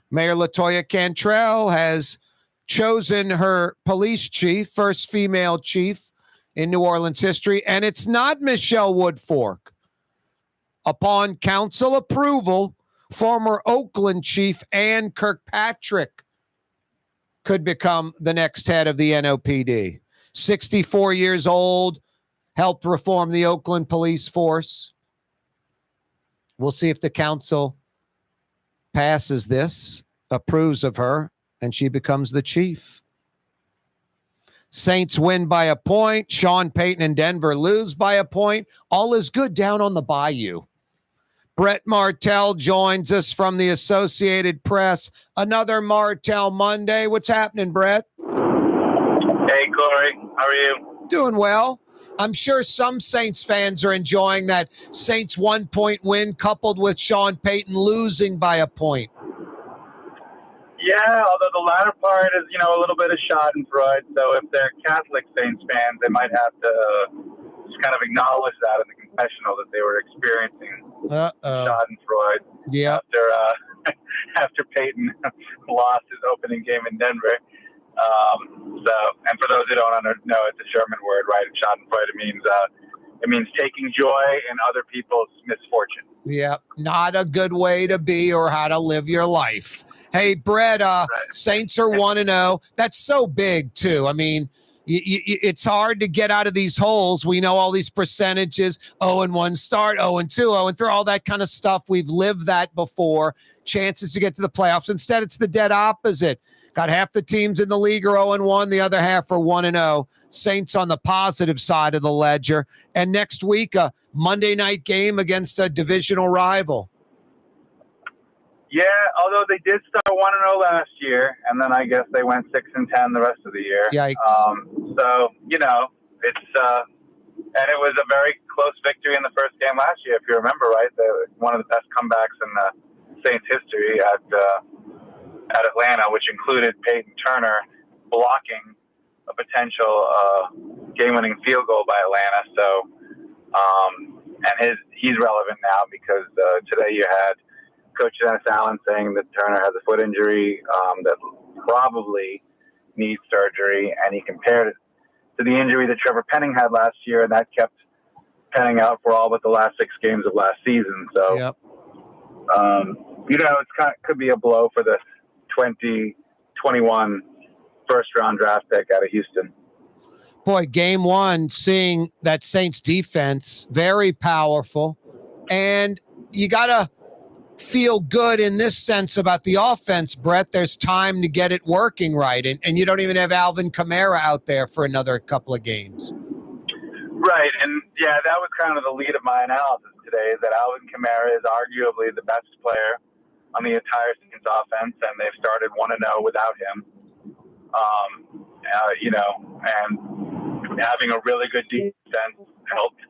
Mayor LaToya Cantrell has chosen her police chief, first female chief in New Orleans history, and it's not Michelle Woodfork. Upon council approval, former Oakland chief Anne Kirkpatrick could become the next head of the NOPD. 64 years old, helped reform the Oakland police force. We'll see if the council passes this, approves of her, and she becomes the chief. Saints win by a point. Sean Payton and Denver lose by a point. All is good down on the bayou. Brett Martel joins us from the Associated Press. Another Martel Monday. What's happening, Brett? Hey, Corey. How are you? Doing well. I'm sure some Saints fans are enjoying that Saints 1-point win coupled with Sean Payton losing by a point. Yeah, although the latter part is, a little bit of schadenfreude. So if they're Catholic Saints fans, they might have to just kind of acknowledge that in the confessional that they were experiencing schadenfreude after Payton lost his opening game in Denver. And for those who don't know, it's a German word, right? Schadenfreude it means taking joy in other people's misfortune. Yeah, not a good way to be or how to live your life. Hey, Brett, Saints are 1-0. That's so big, too. I mean, it's hard to get out of these holes. We know all these percentages, 0-1 start, 0-2, 0-3, all that kind of stuff. We've lived that before. Chances to get to the playoffs. Instead, it's the dead opposite. Got half the teams in the league are 0-1, the other half are 1-0. Saints on the positive side of the ledger. And next week, a Monday night game against a divisional rival. Yeah, although they did start 1-0 last year, and then I guess they went 6-10 the rest of the year. Yikes. So, it's and it was a very close victory in the first game last year, if you remember, right? One of the best comebacks in the Saints history at Atlanta, which included Peyton Turner blocking a potential game-winning field goal by Atlanta. So, and he's relevant now because today you had Coach Dennis Allen saying that Turner has a foot injury that probably needs surgery, and he compared it to the injury that Trevor Penning had last year, and that kept Penning out for all but the last 6 games of last season. So, it could be a blow for the 2021 first-round draft pick out of Houston. Boy, game one, seeing that Saints defense, very powerful, and you got to feel good in this sense about the offense, Brett. There's time to get it working right, and you don't even have Alvin Kamara out there for another couple of games. Right, and yeah, that was kind of the lead of my analysis today, is that Alvin Kamara is arguably the best player on the entire Saints offense, and they've started 1-0 without him. And having a really good defense helped,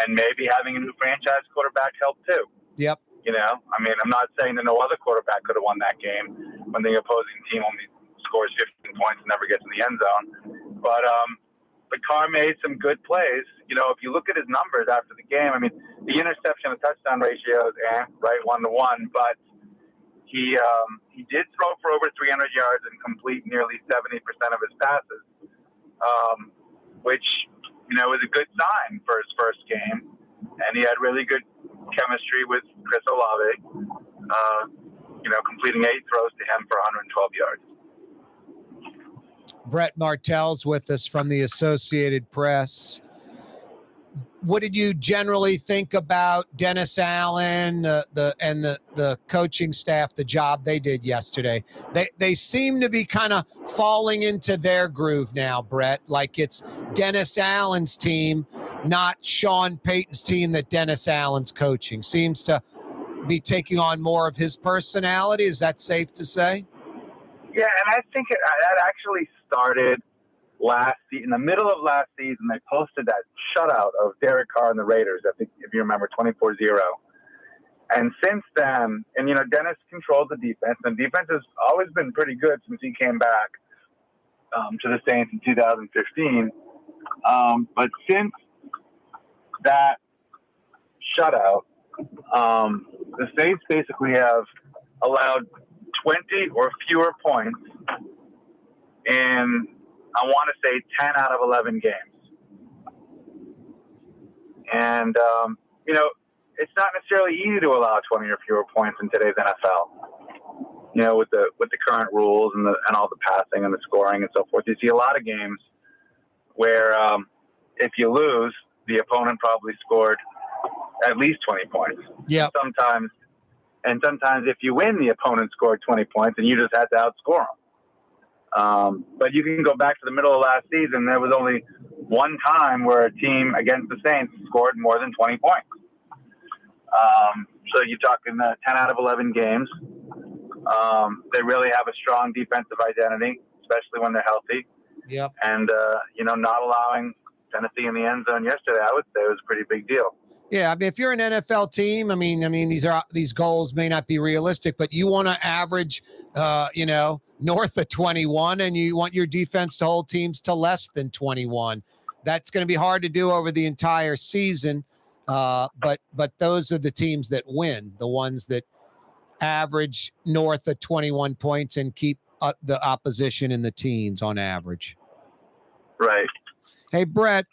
and maybe having a new franchise quarterback helped too. Yep. I'm not saying that no other quarterback could have won that game when the opposing team only scores 15 points and never gets in the end zone. But Kaare made some good plays. If you look at his numbers after the game, the interception to touchdown ratio is right 1-to-1, but he did throw for over 300 yards and complete nearly 70% of his passes, which was a good sign for his first game. And he had really good chemistry with Chris Olave, completing 8 throws to him for 112 yards. Brett Martel's with us from the Associated Press. What did you generally think about Dennis Allen the coaching staff, the job they did yesterday? They seem to be kind of falling into their groove now, Brett, like it's Dennis Allen's team, not Sean Payton's team that Dennis Allen's coaching. Seems to be taking on more of his personality. Is that safe to say? Yeah, and I think that actually started in the middle of last season. They posted that shutout of Derek Carr and the Raiders, I think, if you remember, 24-0. And since then, and, Dennis controls the defense, and defense has always been pretty good since he came back to the Saints in 2015. But since that shutout, the Saints basically have allowed 20 or fewer points in, I want to say, 10 out of 11 games. And, it's not necessarily easy to allow 20 or fewer points in today's NFL. With the current rules and all the passing and the scoring and so forth, you see a lot of games where if you lose, the opponent probably scored at least 20 points. Yeah. Sometimes if you win, the opponent scored 20 points and you just had to outscore them. But you can go back to the middle of last season. There was only one time where a team against the Saints scored more than 20 points. So you're talking 10 out of 11 games. They really have a strong defensive identity, especially when they're healthy. Yep. And, not allowing Tennessee in the end zone yesterday, I would say was a pretty big deal. Yeah, I mean, if you're an NFL team, I mean, these goals may not be realistic, but you want to average, north of 21, and you want your defense to hold teams to less than 21. That's going to be hard to do over the entire season. But those are the teams that win, the ones that average north of 21 points and keep the opposition in the teens on average. Right. Hey, Brett,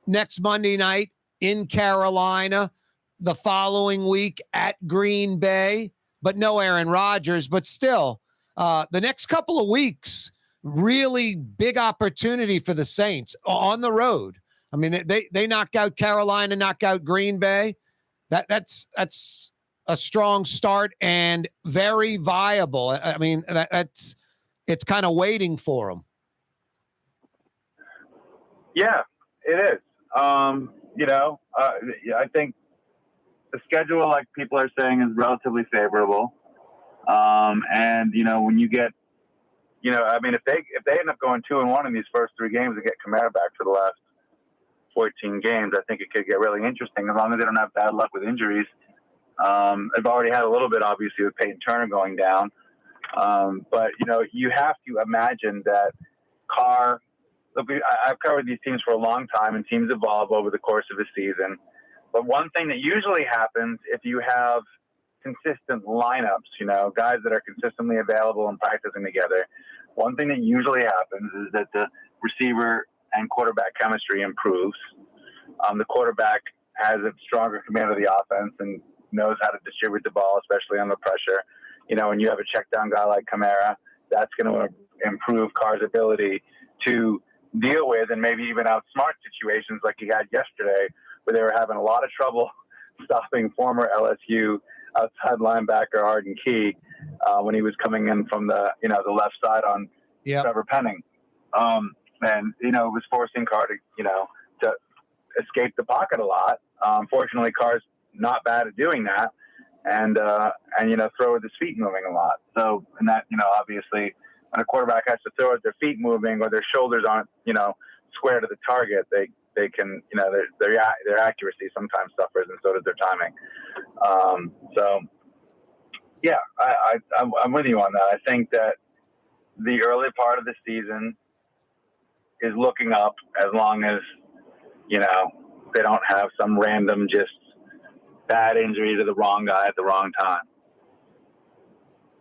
next Monday night in Carolina, the following week at Green Bay, but no Aaron Rodgers, but still the next couple of weeks, really big opportunity for the Saints on the road. I mean, they knock out Carolina, knock out Green Bay. That's a strong start and very viable. I mean, it's kind of waiting for them. Yeah, it is. I think the schedule, like people are saying, is relatively favorable. And when you get, if they end up going 2-1 in these first three games and get Kaare back for the last 14 games, I think it could get really interesting as long as they don't have bad luck with injuries. They've already had a little bit, obviously, with Payton Turner going down. But you have to imagine that Carr. Look, I've covered these teams for a long time, and teams evolve over the course of a season. But one thing that usually happens if you have consistent lineups, guys that are consistently available and practicing together, one thing that usually happens is that the receiver and quarterback chemistry improves. The quarterback has a stronger command of the offense and knows how to distribute the ball, especially under pressure. When you have a check down guy like Kaare, that's going to improve Carr's ability to deal with and maybe even outsmart situations like he had yesterday, where they were having a lot of trouble stopping former LSU outside linebacker Arden Key when he was coming in from the left side on Trevor Penning. And it was forcing Carr to escape the pocket a lot. Fortunately, Carr's not bad at doing that, and throw with his feet moving a lot. So, and that obviously, when a quarterback has to throw with their feet moving or their shoulders aren't square to the target, they can their accuracy sometimes suffers, and so does their timing. So, yeah, I'm with you on that. I think that the early part of the season is looking up as long as, they don't have some random just bad injury to the wrong guy at the wrong time.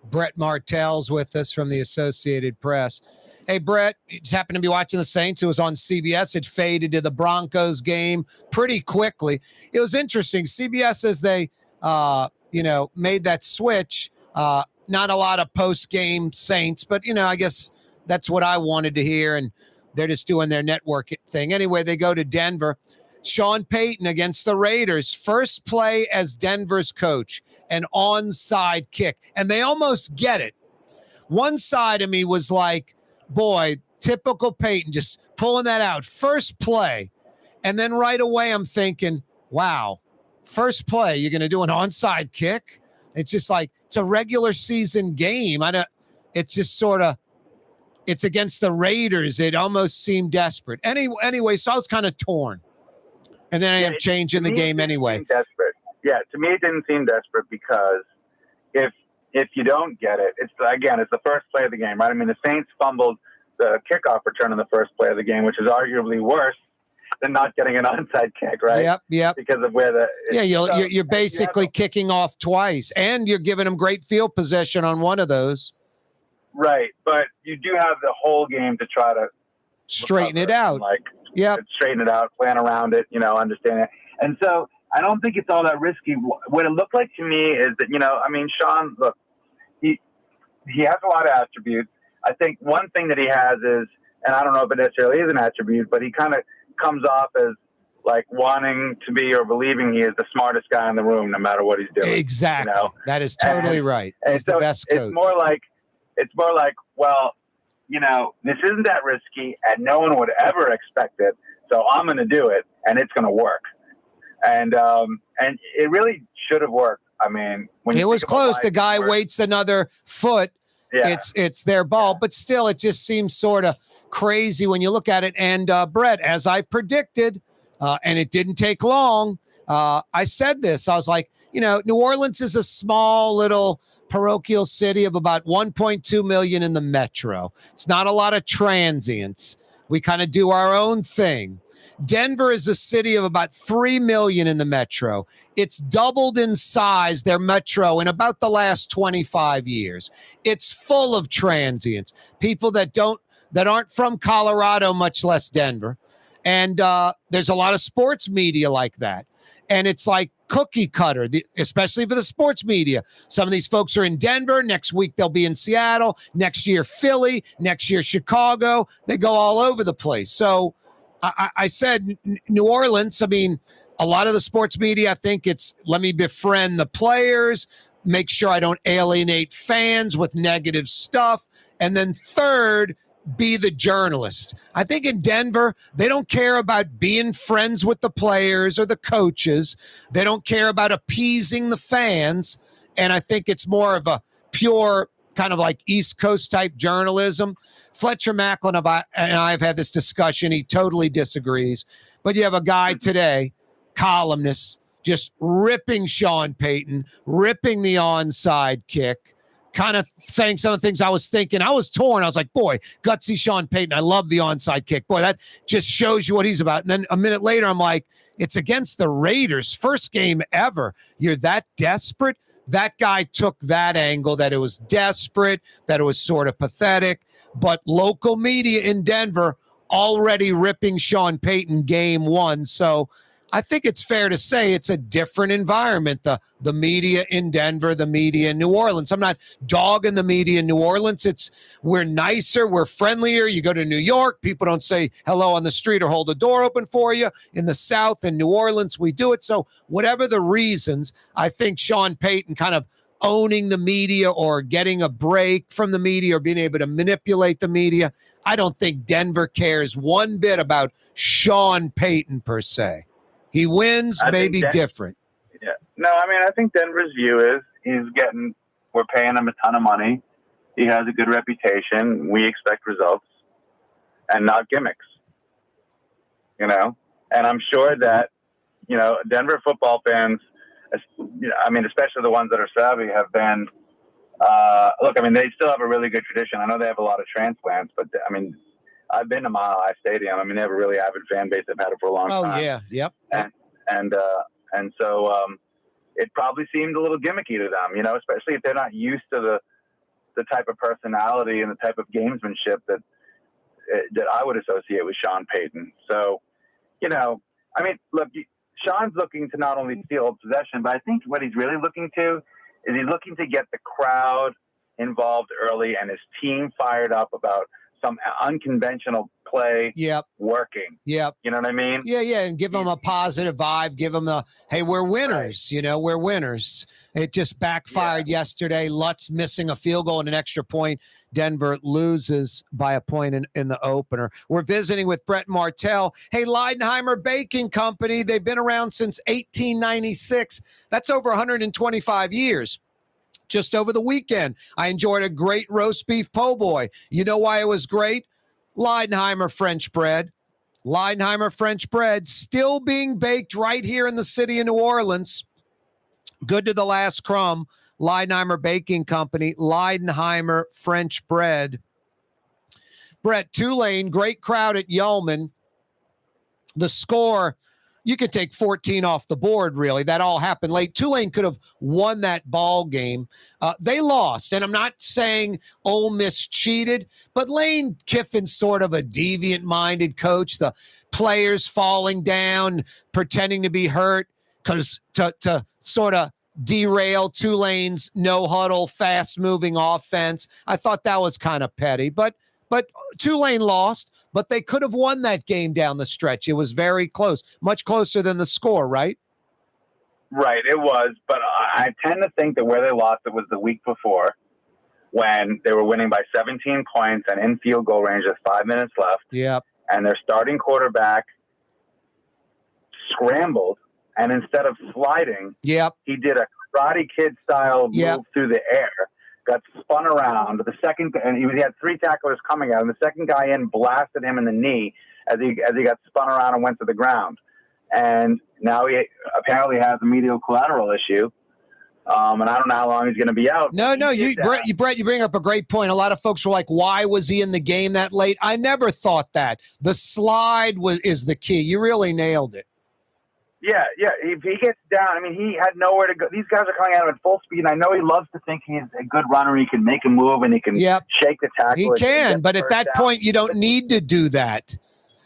Brett Martel's with us from the Associated Press. Hey, Brett, you just happened to be watching the Saints. It was on CBS. It faded to the Broncos game pretty quickly. It was interesting. CBS, as they, made that switch, not a lot of post-game Saints, but, I guess that's what I wanted to hear, and they're just doing their network thing. Anyway, they go to Denver. Sean Payton against the Raiders. First play as Denver's coach, an onside kick. And they almost get it. One side of me was like, boy, typical Payton, just pulling that out. First play. And then right away I'm thinking, wow, first play, you're going to do an onside kick. It's just like, it's a regular season game. It's just sort of, it's against the Raiders. It almost seemed desperate. Anyway, so I was kind of torn. And then I ended up changing the game anyway. Desperate. Yeah, to me it didn't seem desperate because if you don't get it, it's the first play of the game, right? I mean, the Saints fumbled the kickoff return on the first play of the game, which is arguably worse than not getting an onside kick, right? Yep. Because of where you're basically kicking off twice, and you're giving them great field possession on one of those. Right, but you do have the whole game to try to straighten it out. Straighten it out, plan around it, understand it. And so I don't think it's all that risky. What it looked like to me is that, Sean, look, he has a lot of attributes. I think one thing that he has is, and I don't know if it necessarily is an attribute, but he kind of comes off as like wanting to be or believing he is the smartest guy in the room, no matter what he's doing. Exactly. That is totally right. He's so the best coach. It's more like, well, this isn't that risky and no one would ever expect it. So I'm going to do it and it's going to work. And it really should have worked. I mean, when it was close, the guy waits another foot. Yeah. It's their ball, but still, it just seems sort of crazy when you look at it. And Brett, as I predicted, and it didn't take long, I said this. I was like, New Orleans is a small little parochial city of about 1.2 million in the metro. It's not a lot of transients. We kind of do our own thing. Denver is a city of about 3 million in the metro. It's doubled in size, their metro, in about the last 25 years. It's full of transients, people that aren't from Colorado, much less Denver. And there's a lot of sports media like that. And it's like cookie cutter, especially for the sports media. Some of these folks are in Denver. Next week, they'll be in Seattle. Next year, Philly. Next year, Chicago. They go all over the place. So I said New Orleans. I mean, a lot of the sports media, I think it's let me befriend the players, make sure I don't alienate fans with negative stuff. And then third, be the journalist. I think in Denver, they don't care about being friends with the players or the coaches. They don't care about appeasing the fans. And I think it's more of a pure kind of like East Coast type journalism. Fletcher Macklin and I have had this discussion. He totally disagrees. But you have a guy today, columnist, just ripping Sean Payton, ripping the onside kick, kind of saying some of the things I was thinking. I was torn. I was like, boy, gutsy Sean Payton. I love the onside kick. Boy, that just shows you what he's about. And then a minute later, I'm like, it's against the Raiders. First game ever. You're that desperate? That guy took that angle, that it was desperate, that it was sort of pathetic. But local media in Denver already ripping Sean Payton game one. So I think it's fair to say it's a different environment, the media in Denver, the media in New Orleans. I'm not dogging the media in New Orleans. We're nicer, we're friendlier. You go to New York, people don't say hello on the street or hold the door open for you. In the South and New Orleans, we do it. So whatever the reasons, I think Sean Payton kind of owning the media or getting a break from the media or being able to manipulate the media. I don't think Denver cares one bit about Sean Payton per se. He wins, maybe different. Yeah. No, I mean, I think Denver's view is we're paying him a ton of money. He has a good reputation. We expect results and not gimmicks, And I'm sure that, Denver football fans, especially the ones that are savvy, have been, they still have a really good tradition. I know they have a lot of transplants, but I've been to Mile High Stadium. They have a really avid fan base. They've had it for a long time. Oh, yeah. Yep. And so it probably seemed a little gimmicky to them, especially if they're not used to the type of personality and the type of gamesmanship that I would associate with Sean Payton. So, look, Sean's looking to not only steal possession, but I think what he's really looking to is he's looking to get the crowd involved early and his team fired up about some unconventional play working. Yep. You know what I mean? Yeah, and give them a positive vibe. Give them the, hey, we're winners. You know, we're winners. It just backfired yesterday. Lutz missing a field goal and an extra point. Denver loses by a point in the opener. We're visiting with Brett Martel. Hey, Leidenheimer Baking Company. They've been around since 1896. That's over 125 years. Just over the weekend, I enjoyed a great roast beef po' boy. You know why it was great? Leidenheimer French bread. Leidenheimer French bread still being baked right here in the city of New Orleans. Good to the last crumb. Leidenheimer Baking Company, Leidenheimer French bread. Brett, Tulane, great crowd at Yeoman. The score, you could take 14 off the board, really. That all happened late. Tulane could have won that ball game. They lost, and I'm not saying Ole Miss cheated, but Lane Kiffin's sort of a deviant-minded coach. The players falling down, pretending to be hurt, because to sort of derail Tulane's no-huddle, fast-moving offense. I thought that was kind of petty, but Tulane lost, but they could have won that game down the stretch. It was very close, much closer than the score, right? Right, it was, but I tend to think that where they lost it was the week before when they were winning by 17 points and in field goal range with 5 minutes left. Yep. And their starting quarterback scrambled, and instead of sliding, he did a Karate Kid style move through the air, got spun around. The second, and he had 3 tacklers coming at him. The second guy in blasted him in the knee as he got spun around and went to the ground. And now he apparently has a medial collateral issue. And I don't know how long he's going to be out. No, Brett, you bring up a great point. A lot of folks were like, why was he in the game that late? I never thought that. The slide is the key. You really nailed it. Yeah. If he gets down, I mean, he had nowhere to go. These guys are coming at him at full speed, and I know he loves to think he's a good runner. He can make a move, and he can shake the tackle. He can, but at that point, you don't need to do that.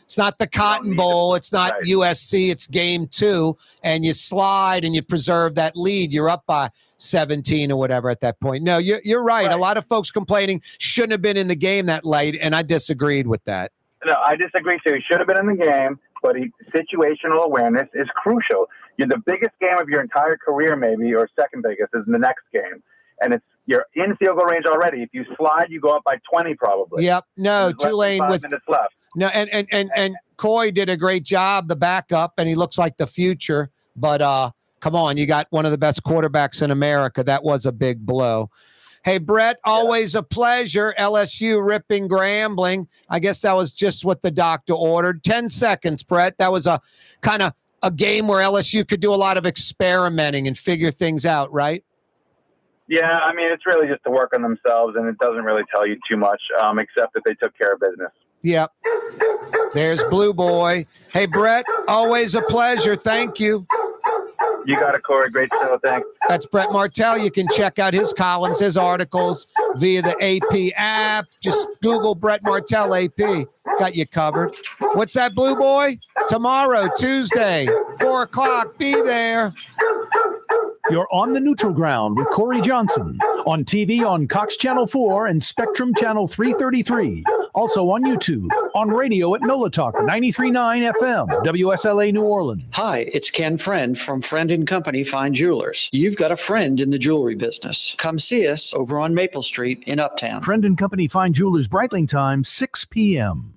It's not the Cotton Bowl. It's not USC. It's game 2, and you slide and you preserve that lead. You're up by 17 or whatever at that point. No, you're right. A lot of folks complaining shouldn't have been in the game that late, and I disagreed with that. No, I disagree too. He should have been in the game, but situational awareness is crucial. The biggest game of your entire career, maybe, or second biggest, is the next game, and you're in field goal range already. If you slide, you go up by 20 probably. Yep. No, Tulane with 5 minutes left. No, and Coy did a great job, the backup, and he looks like the future. But come on, you got one of the best quarterbacks in America. That was a big blow. Hey, Brett, always a pleasure. LSU ripping Grambling. I guess that was just what the doctor ordered. 10 seconds, Brett. That was a kind of a game where LSU could do a lot of experimenting and figure things out, right? Yeah, I mean, it's really just to work on themselves, and it doesn't really tell you too much, except that they took care of business. Yep. There's Blue Boy. Hey, Brett, always a pleasure. Thank you. You got it, Corey. Great show. Thanks. That's Brett Martel. You can check out his columns, his articles via the AP app. Just Google Brett Martel AP. Got you covered. What's that, Blue Boy? Tomorrow, Tuesday, 4 o'clock. Be there. You're on the neutral ground with Corey Johnson on TV on Cox Channel 4 and Spectrum Channel 333. Also on YouTube, on radio at NOLA Talk 93.9 FM, WSLA New Orleans. Hi, it's Ken Friend from Friend & Company Fine Jewelers. You've got a friend in the jewelry business. Come see us over on Maple Street in Uptown. Friend & Company Fine Jewelers, Breitling time, 6 p.m.